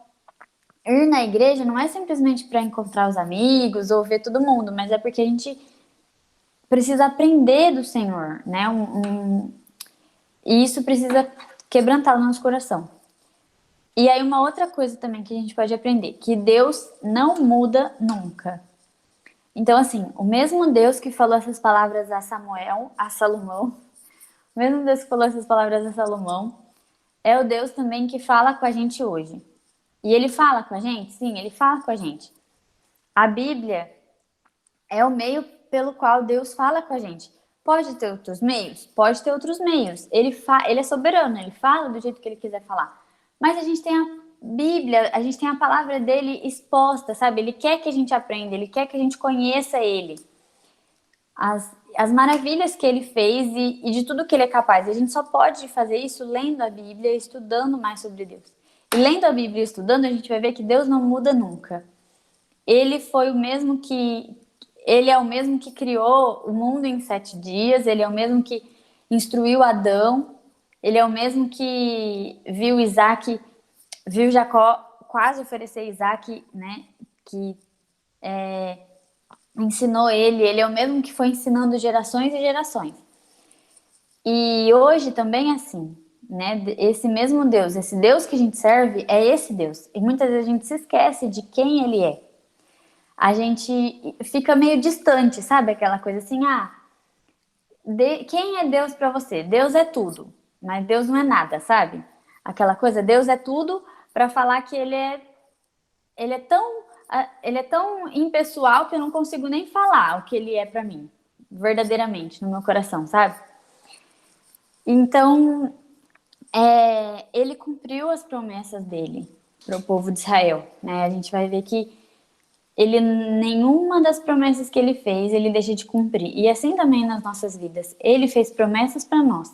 ir na igreja não é simplesmente para encontrar os amigos ou ver todo mundo, mas é porque a gente precisa aprender do Senhor, né? E isso precisa quebrantar o nosso coração. E aí uma outra coisa também que a gente pode aprender, que Deus não muda nunca. Então, assim, o mesmo Deus que falou essas palavras a Salomão, o mesmo Deus que falou essas palavras a Salomão, é o Deus também que fala com a gente hoje. E ele fala com a gente? Sim, ele fala com a gente. A Bíblia é o meio pelo qual Deus fala com a gente. Pode ter outros meios? Pode ter outros meios. Ele é soberano, ele fala do jeito que ele quiser falar. Mas a gente tem a Bíblia, a gente tem a palavra dele exposta, sabe? Ele quer que a gente aprenda, ele quer que a gente conheça ele. As maravilhas que ele fez e de tudo que ele é capaz. A gente só pode fazer isso lendo a Bíblia e estudando mais sobre Deus. E lendo a Bíblia e estudando, a gente vai ver que Deus não muda nunca. Ele é o mesmo que criou o mundo em 7 dias, ele é o mesmo que instruiu Adão, ele é o mesmo que viu Jacó quase oferecer Isaac, né? Que ensinou ele é o mesmo que foi ensinando gerações e gerações. E hoje também é assim, né? Esse mesmo Deus, esse Deus que a gente serve é esse Deus. E muitas vezes a gente se esquece de quem ele é. A gente fica meio distante, sabe? Aquela coisa assim, quem é Deus para você? Deus é tudo, mas Deus não é nada, sabe? Aquela coisa, Deus é tudo para falar que ele é tão impessoal que eu não consigo nem falar o que ele é para mim, verdadeiramente, no meu coração, sabe? Então, ele cumpriu as promessas dele para o povo de Israel, né? A gente vai ver que nenhuma das promessas que ele fez, ele deixa de cumprir. E assim também nas nossas vidas. Ele fez promessas para nós.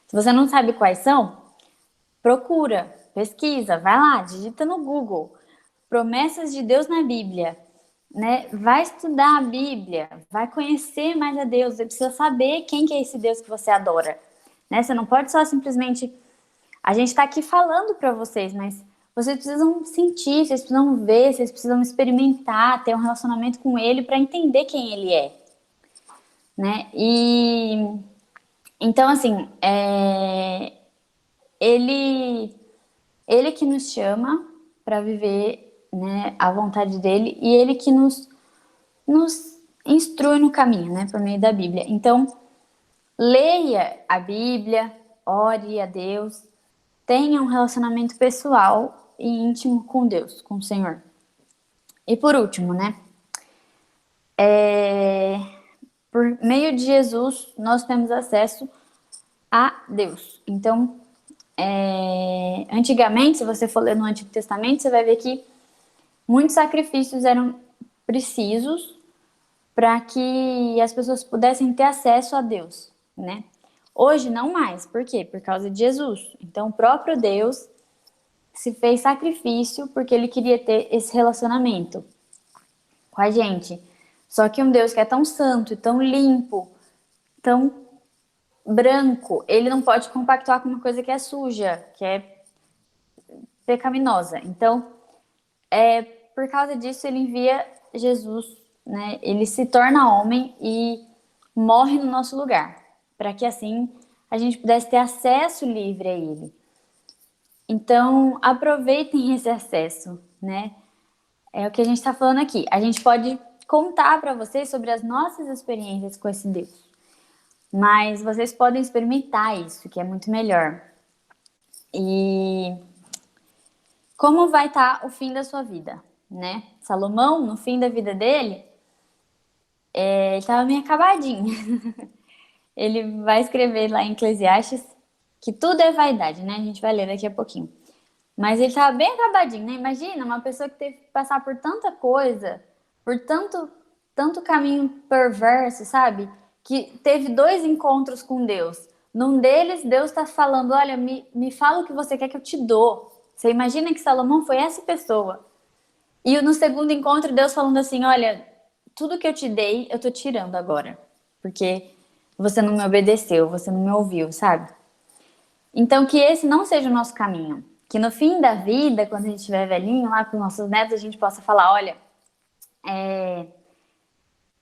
Se você não sabe quais são, procura, pesquisa, vai lá, digita no Google. Promessas de Deus na Bíblia, né? Vai estudar a Bíblia, vai conhecer mais a Deus. Você precisa saber quem que é esse Deus que você adora, né? Você não pode só simplesmente... A gente está aqui falando para vocês, mas vocês precisam sentir, vocês precisam ver, vocês precisam experimentar, ter um relacionamento com ele para entender quem ele é, né? E então, assim, ele que nos chama para viver, né, a vontade dele, e ele que nos instrui no caminho, né, por meio da Bíblia. Então, leia a Bíblia, ore a Deus, tenha um relacionamento pessoal e íntimo com Deus, com o Senhor. E por último, né, por meio de Jesus, nós temos acesso a Deus. Então, antigamente, se você for ler no Antigo Testamento, você vai ver que muitos sacrifícios eram precisos para que as pessoas pudessem ter acesso a Deus, né? Hoje não mais. Por quê? Por causa de Jesus. Então, o próprio Deus se fez sacrifício porque ele queria ter esse relacionamento com a gente. Só que um Deus que é tão santo, tão limpo, tão branco, ele não pode compactuar com uma coisa que é suja, que é pecaminosa. Então, por causa disso, ele envia Jesus, né? Ele se torna homem e morre no nosso lugar, para que assim a gente pudesse ter acesso livre a ele. Então, aproveitem esse acesso, né? É o que a gente está falando aqui. A gente pode contar para vocês sobre as nossas experiências com esse Deus, mas vocês podem experimentar isso, que é muito melhor. E como vai estar o fim da sua vida, né? Salomão, no fim da vida dele, ele estava meio acabadinho. Ele vai escrever lá em Eclesiastes que tudo é vaidade, né? A gente vai ler daqui a pouquinho. Mas ele estava bem acabadinho, né? Imagina uma pessoa que teve que passar por tanta coisa, por tanto caminho perverso, sabe? Que teve 2 encontros com Deus. Num deles, Deus está falando, olha, me fala o que você quer que eu te dou. Você imagina que Salomão foi essa pessoa. E no segundo encontro, Deus falando assim, olha, tudo que eu te dei, eu tô tirando agora. Porque você não me obedeceu, você não me ouviu, sabe? Então, que esse não seja o nosso caminho. Que no fim da vida, quando a gente estiver velhinho lá com nossos netos, a gente possa falar, olha,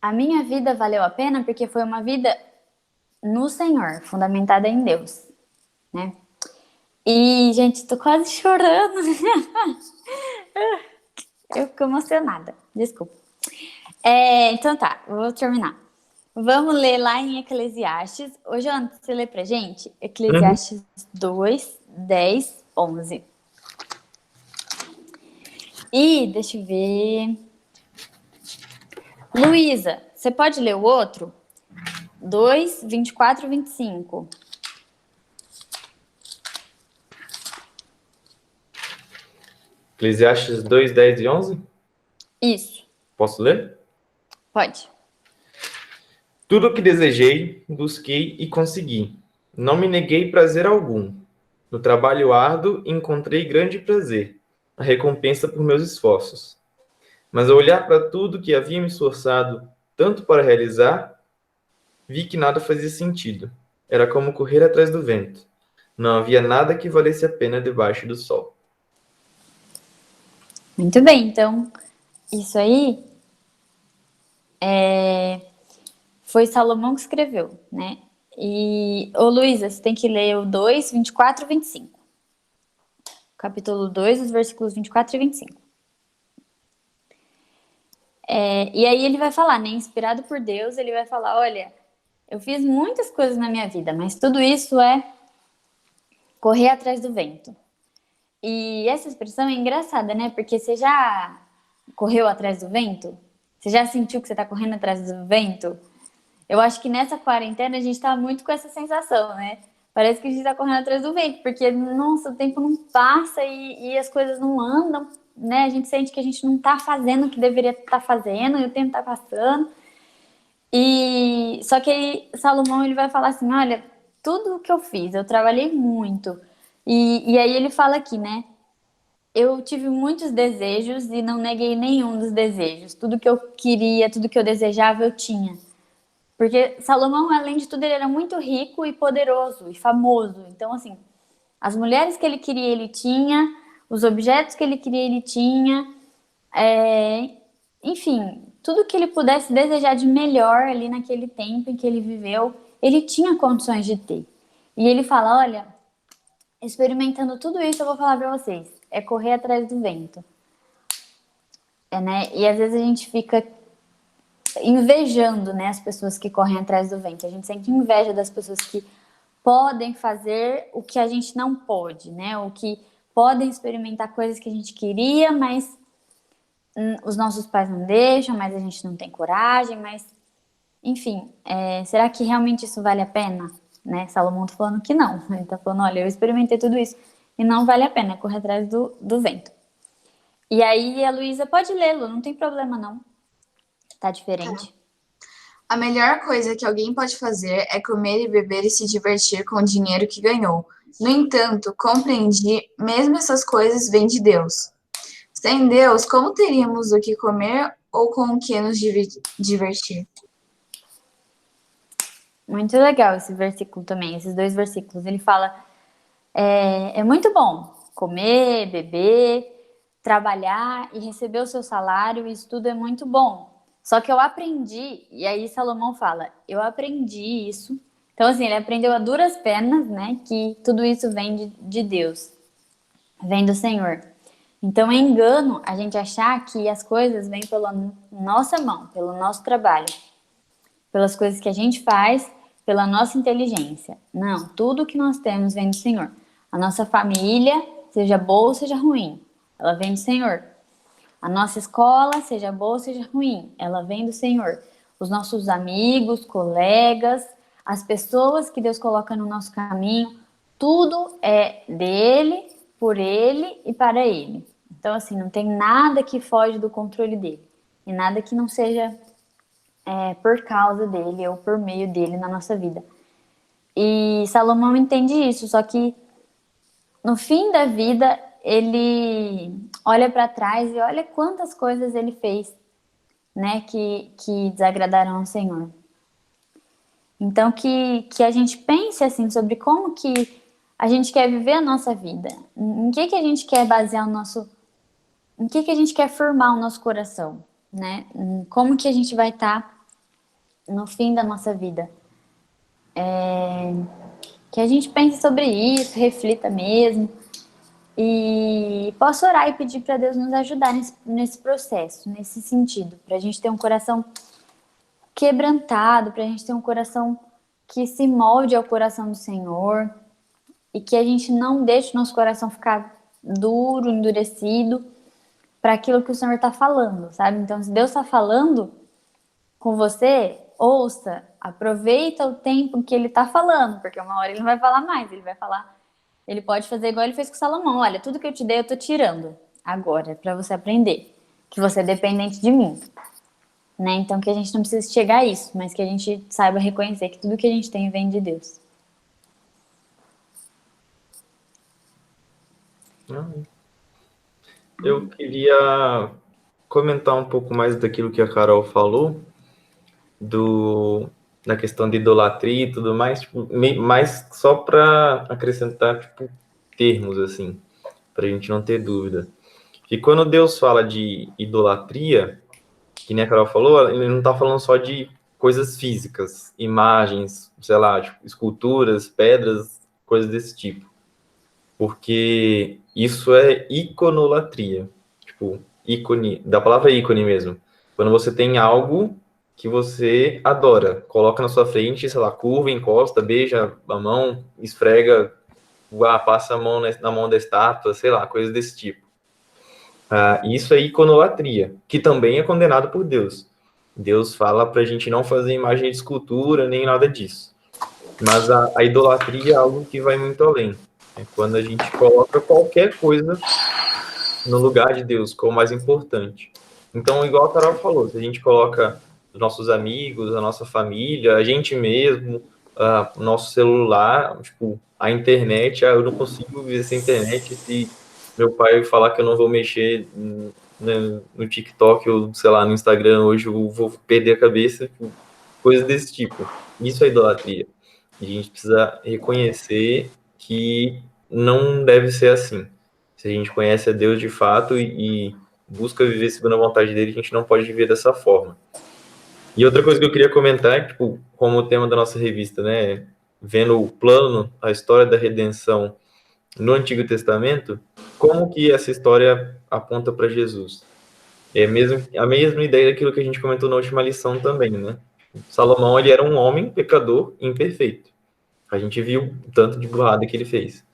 a minha vida valeu a pena porque foi uma vida no Senhor, fundamentada em Deus, né? E, gente, tô quase chorando. Eu fico emocionada, desculpa. Então tá, vou terminar. Vamos ler lá em Eclesiastes. Ô, João, você lê pra gente? Eclesiastes 2, 10, 11. E, deixa eu ver... Luísa, você pode ler o outro? 2, 24 e 25. Eclesiastes 2, 10 e 11? Isso, Posso ler? pode. Tudo o que desejei, busquei e consegui. Não me neguei prazer algum. No trabalho árduo encontrei grande prazer, a recompensa por meus esforços. Mas ao olhar para tudo que havia me esforçado tanto para realizar, vi que nada fazia sentido. Era como correr atrás do vento. Não havia nada que valesse a pena debaixo do sol. Muito bem, então, isso aí foi Salomão que escreveu, né? E, ô Luísa, você tem que ler o 2, 24 e 25. Capítulo 2, os versículos 24 e 25. E aí ele vai falar, né? Inspirado por Deus, ele vai falar, olha, eu fiz muitas coisas na minha vida, mas tudo isso é correr atrás do vento. E essa expressão é engraçada, né? Porque você já correu atrás do vento? Você já sentiu que você está correndo atrás do vento? Eu acho que nessa quarentena a gente tá muito com essa sensação, né? Parece que a gente tá correndo atrás do vento, porque, nossa, o tempo não passa e as coisas não andam. né, a gente sente que a gente não está fazendo o que deveria estar fazendo, e o tempo está passando. E só que aí, Salomão ele vai falar assim, olha, tudo o que eu fiz, eu trabalhei muito. E aí ele fala aqui, né? Eu tive muitos desejos e não neguei nenhum dos desejos. Tudo que eu queria, tudo que eu desejava, eu tinha. Porque Salomão, além de tudo, ele era muito rico e poderoso e famoso. Então, assim, as mulheres que ele queria, ele tinha. Os objetos que ele queria, ele tinha. Enfim, tudo que ele pudesse desejar de melhor ali naquele tempo em que ele viveu, ele tinha condições de ter. E ele fala, olha, experimentando tudo isso, eu vou falar pra vocês, é correr atrás do vento. Né? E às vezes a gente fica invejando, né, as pessoas que correm atrás do vento. A gente sente inveja das pessoas que podem fazer o que a gente não pode, né? Ou que podem experimentar coisas que a gente queria, mas os nossos pais não deixam, mas a gente não tem coragem, mas... Enfim, será que realmente isso vale a pena? Né? Salomão tá falando que não. Ele tá falando, olha, eu experimentei tudo isso e não vale a pena correr atrás do vento. E aí a Luísa pode lê-lo, não tem problema não. Tá diferente. A melhor coisa que alguém pode fazer é comer e beber e se divertir com o dinheiro que ganhou. No entanto, compreendi, mesmo essas coisas vêm de Deus. Sem Deus, como teríamos o que comer ou com o que nos divertir? Muito legal esse versículo também, esses dois versículos. Ele fala, é muito bom comer, beber, trabalhar e receber o seu salário, isso tudo é muito bom. Só que eu aprendi, e aí Salomão fala, eu aprendi isso. Então, assim, ele aprendeu a duras penas, né, que tudo isso vem de Deus, vem do Senhor. Então, é engano a gente achar que as coisas vêm pela nossa mão, pelo nosso trabalho, pelas coisas que a gente faz, pela nossa inteligência. Não, tudo que nós temos vem do Senhor. A nossa família, seja boa ou seja ruim, ela vem do Senhor. A nossa escola, seja boa ou seja ruim, ela vem do Senhor. Os nossos amigos, colegas, as pessoas que Deus coloca no nosso caminho, tudo é dele, por ele e para ele. Então, assim, não tem nada que foge do controle dele. E nada que não seja por causa dele ou por meio dele na nossa vida. E Salomão entende isso, só que no fim da vida, ele olha para trás e olha quantas coisas ele fez, né, que desagradaram ao Senhor. Então, que a gente pense, assim, sobre como que a gente quer viver a nossa vida. Em que a gente quer basear o nosso... Em que a gente quer formar o nosso coração, né? Como que a gente vai estar no fim da nossa vida. Que a gente pense sobre isso, reflita mesmo. E posso orar e pedir para Deus nos ajudar nesse processo, nesse sentido. Para a gente ter um coração quebrantado, para a gente ter um coração que se molde ao coração do Senhor. E que a gente não deixe o nosso coração ficar duro, endurecido para aquilo que o Senhor está falando, sabe? Então, se Deus está falando com você, ouça, aproveita o tempo que ele está falando, porque uma hora ele não vai falar mais, ele vai falar, ele pode fazer igual ele fez com Salomão, olha, tudo que eu te dei eu tô tirando agora, para você aprender, que você é dependente de mim, né? Então que a gente não precisa chegar a isso, mas que a gente saiba reconhecer que tudo que a gente tem vem de Deus. Eu queria comentar um pouco mais daquilo que a Carol falou, na questão de idolatria e tudo mais, tipo, mais só para acrescentar tipo, termos, assim, para a gente não ter dúvida. E quando Deus fala de idolatria, que nem a Carol falou, ele não está falando só de coisas físicas, imagens, sei lá, tipo, esculturas, pedras, coisas desse tipo. Porque isso é iconolatria, tipo, ícone, da palavra ícone mesmo. Quando você tem algo que você adora, coloca na sua frente, sei lá, curva, encosta, beija a mão, esfrega, passa a mão na mão da estátua, sei lá, coisas desse tipo. Isso é iconolatria, que também é condenado por Deus. Deus fala pra gente não fazer imagem de escultura, nem nada disso. Mas a idolatria é algo que vai muito além. É quando a gente coloca qualquer coisa no lugar de Deus como mais importante. Então, igual a Carol falou, se a gente coloca os nossos amigos, a nossa família, a gente mesmo, o nosso celular, tipo, a internet, eu não consigo viver sem internet se meu pai falar que eu não vou mexer no TikTok ou, sei lá, no Instagram hoje, eu vou perder a cabeça, tipo, coisas desse tipo. Isso é idolatria. E a gente precisa reconhecer que não deve ser assim. Se a gente conhece a Deus de fato e busca viver segundo a vontade dele, a gente não pode viver dessa forma. E outra coisa que eu queria comentar é, tipo, como o tema da nossa revista, né, vendo o plano, a história da redenção no Antigo Testamento, como que essa história aponta para Jesus? É mesmo a mesma ideia daquilo que a gente comentou na última lição também, né? Salomão, ele era um homem pecador imperfeito. A gente viu o tanto de burrada que ele fez.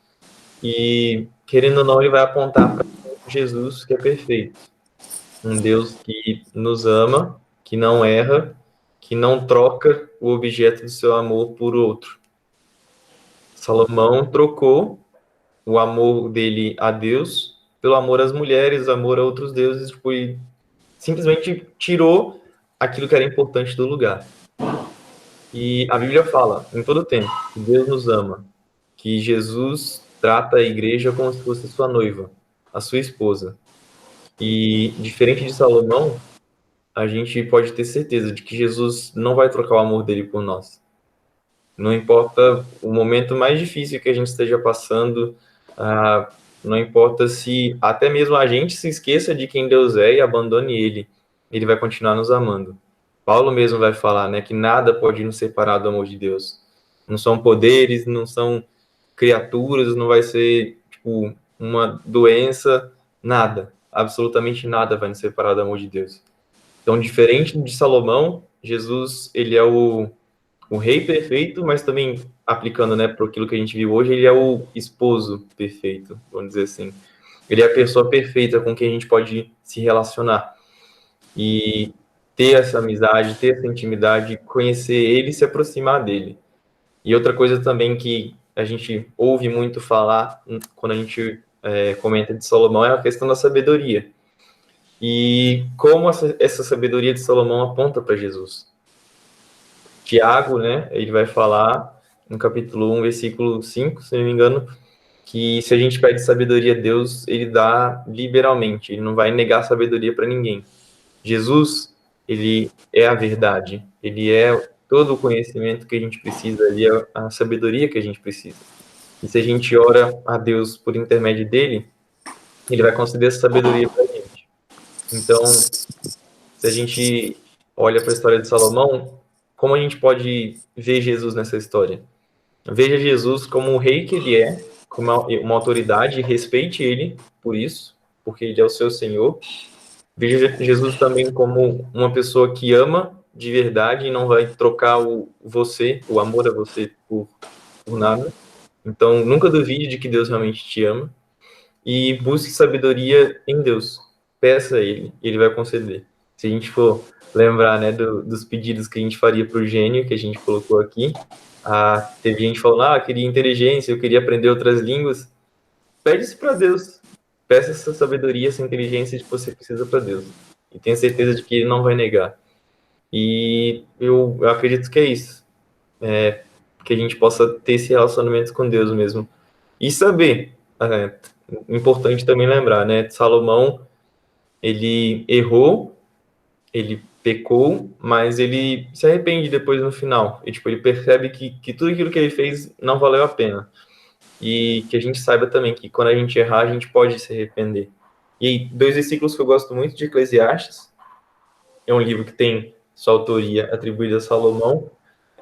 E, querendo ou não, ele vai apontar para Jesus, que é perfeito. Um Deus que nos ama, que não erra, que não troca o objeto do seu amor por outro. Salomão trocou o amor dele a Deus pelo amor às mulheres, amor a outros deuses, tipo, e simplesmente tirou aquilo que era importante do lugar. E a Bíblia fala, em todo tempo, que Deus nos ama, que Jesus trata a igreja como se fosse sua noiva, a sua esposa. E, diferente de Salomão, a gente pode ter certeza de que Jesus não vai trocar o amor dele por nós. Não importa o momento mais difícil que a gente esteja passando, não importa se até mesmo a gente se esqueça de quem Deus é e abandone ele vai continuar nos amando. Paulo mesmo vai falar, né, que nada pode nos separar do amor de Deus. Não são poderes, não são criaturas, não vai ser tipo uma doença, nada, absolutamente nada vai nos separar do amor de Deus. Então, diferente de Salomão, Jesus, ele é o rei perfeito, mas também aplicando, né, para aquilo que a gente viu hoje, ele é o esposo perfeito, vamos dizer assim. Ele é a pessoa perfeita com quem a gente pode se relacionar e ter essa amizade, ter essa intimidade, conhecer ele e se aproximar dele. E outra coisa também que a gente ouve muito falar quando a gente comenta de Salomão é a questão da sabedoria. E como essa sabedoria de Salomão aponta para Jesus. Tiago, né, ele vai falar no capítulo 1, versículo 5, se não me engano, que se a gente pede sabedoria a Deus, ele dá liberalmente, ele não vai negar sabedoria para ninguém. Jesus, ele é a verdade, ele é todo o conhecimento que a gente precisa, ele é a sabedoria que a gente precisa. E se a gente ora a Deus por intermédio dele, ele vai conceder essa sabedoria para a gente. Então, se a gente olha para a história de Salomão, como a gente pode ver Jesus nessa história? Veja Jesus como o rei que ele é, como uma autoridade, respeite ele por isso, porque ele é o seu Senhor. Veja Jesus também como uma pessoa que ama de verdade e não vai trocar o amor a você por nada. Então, nunca duvide de que Deus realmente te ama e busque sabedoria em Deus. Peça a ele, e ele vai conceder. Se a gente for lembrar, né, dos pedidos que a gente faria para o gênio, que a gente colocou aqui, teve gente falando, eu queria inteligência, eu queria aprender outras línguas. Pede isso para Deus. Peça essa sabedoria, essa inteligência que você precisa para Deus. E tenha certeza de que ele não vai negar. E eu acredito que é isso. Que a gente possa ter esse relacionamento com Deus mesmo. E saber, importante também lembrar, né? Salomão, ele errou, ele pecou, mas ele se arrepende depois no final. E, tipo, ele percebe que tudo aquilo que ele fez não valeu a pena. E que a gente saiba também que quando a gente errar, a gente pode se arrepender. E 2 versículos que eu gosto muito de Eclesiastes, é um livro que tem sua autoria atribuída a Salomão,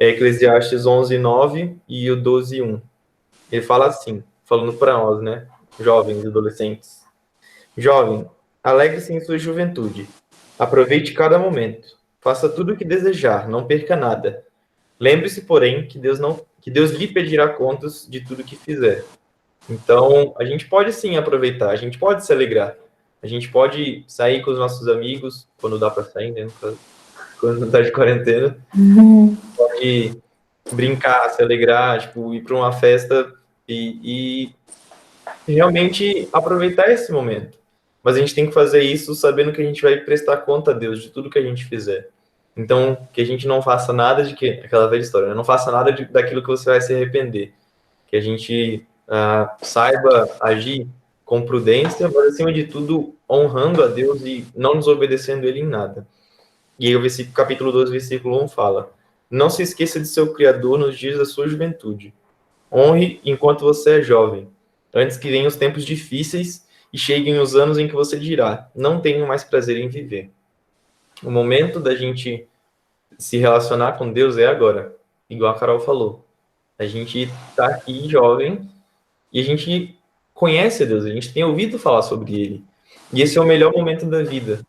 é Eclesiastes 11:9 e o 12:1. Ele fala assim, falando para nós, né, jovens e adolescentes. Jovem, alegre-se em sua juventude. Aproveite cada momento. Faça tudo o que desejar, não perca nada. Lembre-se, porém, que Deus lhe pedirá contas de tudo que fizer. Então, a gente pode sim aproveitar, a gente pode se alegrar. A gente pode sair com os nossos amigos, quando dá para sair, né? Quando não tá de quarentena. Pode brincar, se alegrar, tipo, ir para uma festa e realmente aproveitar esse momento. mas a gente tem que fazer isso sabendo que a gente vai prestar conta a Deus de tudo que a gente fizer. Então, que a gente não faça nada de que, aquela velha história, né? Não faça nada daquilo que você vai se arrepender. Que a gente saiba agir com prudência, mas acima de tudo, honrando a Deus e não desobedecendo Ele em nada. E aí o capítulo 12, versículo 1 fala: Não se esqueça de seu Criador nos dias da sua juventude. Honre enquanto você é jovem, antes que venham os tempos difíceis e cheguem os anos em que você dirá: Não tenho mais prazer em viver. O momento da gente se relacionar com Deus é agora, igual a Carol falou. A gente está aqui jovem e a gente conhece a Deus, a gente tem ouvido falar sobre Ele. E esse é o melhor momento da vida,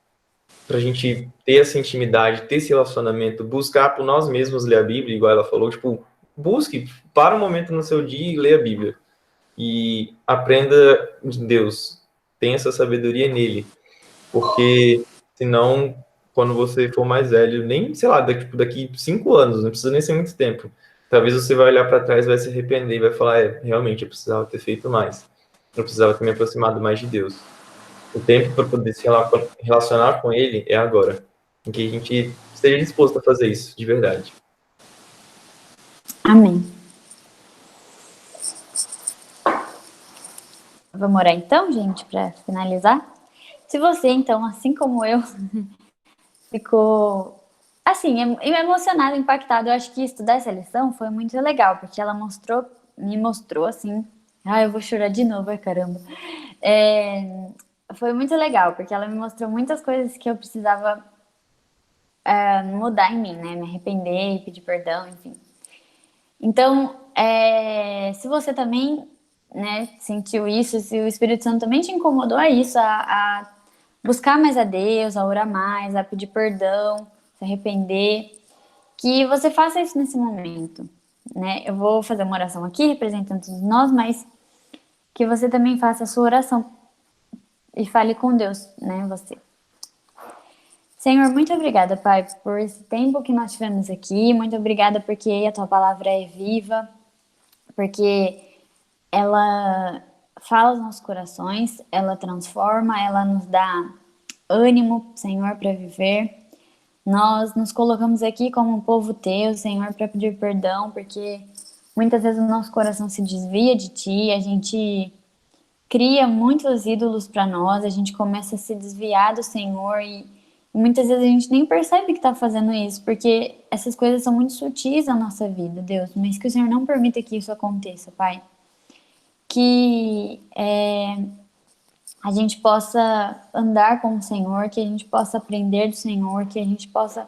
para a gente ter essa intimidade, ter esse relacionamento, buscar por nós mesmos ler a Bíblia, igual ela falou, tipo, busque, para um momento no seu dia e lê a Bíblia. E aprenda de Deus, tenha essa sabedoria nele, porque senão, quando você for mais velho, nem, sei lá, daqui 5 anos, não precisa nem ser muito tempo, talvez você vai olhar para trás, vai se arrepender e vai falar, realmente, eu precisava ter feito mais, eu precisava ter me aproximado mais de Deus. O tempo para poder se relacionar com ele é agora, em que a gente esteja disposto a fazer isso, de verdade. Amém. Vamos orar então, gente, para finalizar? Se você, então, assim como eu, ficou, assim, emocionado, impactado, eu acho que estudar essa lição foi muito legal, porque ela me mostrou, assim, eu vou chorar de novo, ai caramba. Foi muito legal, porque ela me mostrou muitas coisas que eu precisava mudar em mim, né? Me arrepender e pedir perdão, enfim. Então, se você também, né, sentiu isso, se o Espírito Santo também te incomodou a isso, a buscar mais a Deus, a orar mais, a pedir perdão, se arrepender, que você faça isso nesse momento, né? Eu vou fazer uma oração aqui, representando todos nós, mas que você também faça a sua oração e fale com Deus, né, você. Senhor, muito obrigada, Pai, por esse tempo que nós tivemos aqui. Muito obrigada porque a Tua palavra é viva, porque ela fala aos nossos corações, ela transforma, ela nos dá ânimo, Senhor, para viver. Nós nos colocamos aqui como um povo Teu, Senhor, para pedir perdão, porque muitas vezes o nosso coração se desvia de Ti, a gente cria muitos ídolos para nós, a gente começa a se desviar do Senhor e muitas vezes a gente nem percebe que está fazendo isso, porque essas coisas são muito sutis na nossa vida, Deus, mas que o Senhor não permita que isso aconteça, Pai. Que a gente possa andar com o Senhor, que a gente possa aprender do Senhor, que a gente possa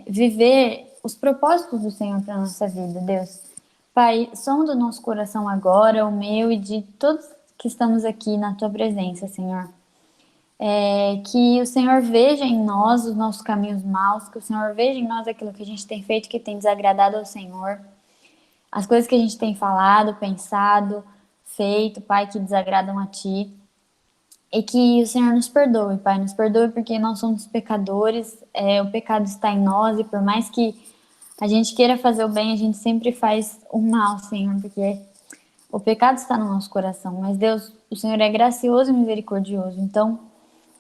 viver os propósitos do Senhor para a nossa vida, Deus. Pai, sonda o nosso coração agora, o meu e de todos que estamos aqui na Tua presença, Senhor. Que o Senhor veja em nós os nossos caminhos maus, que o Senhor veja em nós aquilo que a gente tem feito que tem desagradado ao Senhor, as coisas que a gente tem falado, pensado, feito, Pai, que desagradam a Ti, e que o Senhor nos perdoe, Pai, nos perdoe porque nós somos pecadores, o pecado está em nós e por mais que a gente queira fazer o bem, a gente sempre faz o mal, Senhor, porque o pecado está no nosso coração, mas Deus, o Senhor é gracioso e misericordioso, então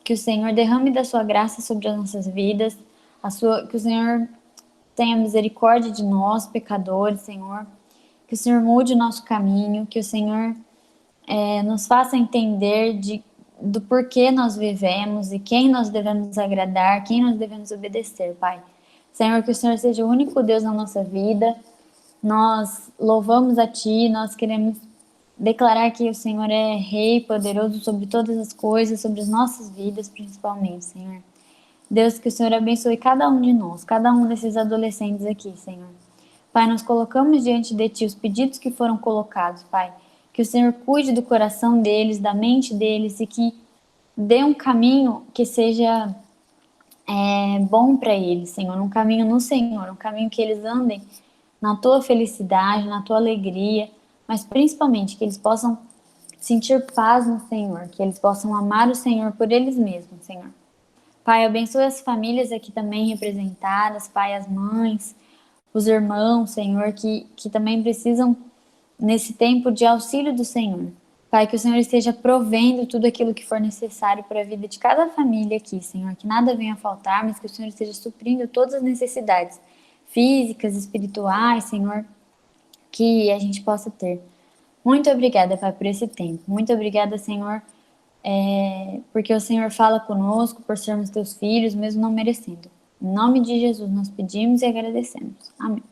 que o Senhor derrame da sua graça sobre as nossas vidas, que o Senhor tenha misericórdia de nós, pecadores, Senhor, que o Senhor mude o nosso caminho, que o Senhor nos faça entender do porquê nós vivemos e quem nós devemos agradar, quem nós devemos obedecer, Pai. Senhor, que o Senhor seja o único Deus na nossa vida, nós louvamos a Ti, nós queremos declarar que o Senhor é Rei, poderoso sobre todas as coisas, sobre as nossas vidas, principalmente, Senhor. Deus, que o Senhor abençoe cada um de nós, cada um desses adolescentes aqui, Senhor. Pai, nós colocamos diante de Ti os pedidos que foram colocados, Pai. Que o Senhor cuide do coração deles, da mente deles e que dê um caminho que seja bom para eles, Senhor. Um caminho no Senhor, um caminho que eles andem na Tua felicidade, na Tua alegria, mas principalmente que eles possam sentir paz no Senhor, que eles possam amar o Senhor por eles mesmos, Senhor. Pai, abençoe as famílias aqui também representadas, Pai, as mães, os irmãos, Senhor, que também precisam nesse tempo de auxílio do Senhor. Pai, que o Senhor esteja provendo tudo aquilo que for necessário para a vida de cada família aqui, Senhor. Que nada venha a faltar, mas que o Senhor esteja suprindo todas as necessidades físicas, espirituais, Senhor, que a gente possa ter. Muito obrigada, Pai, por esse tempo. Muito obrigada, Senhor, porque o Senhor fala conosco, por sermos teus filhos, mesmo não merecendo. Em nome de Jesus nós pedimos e agradecemos. Amém.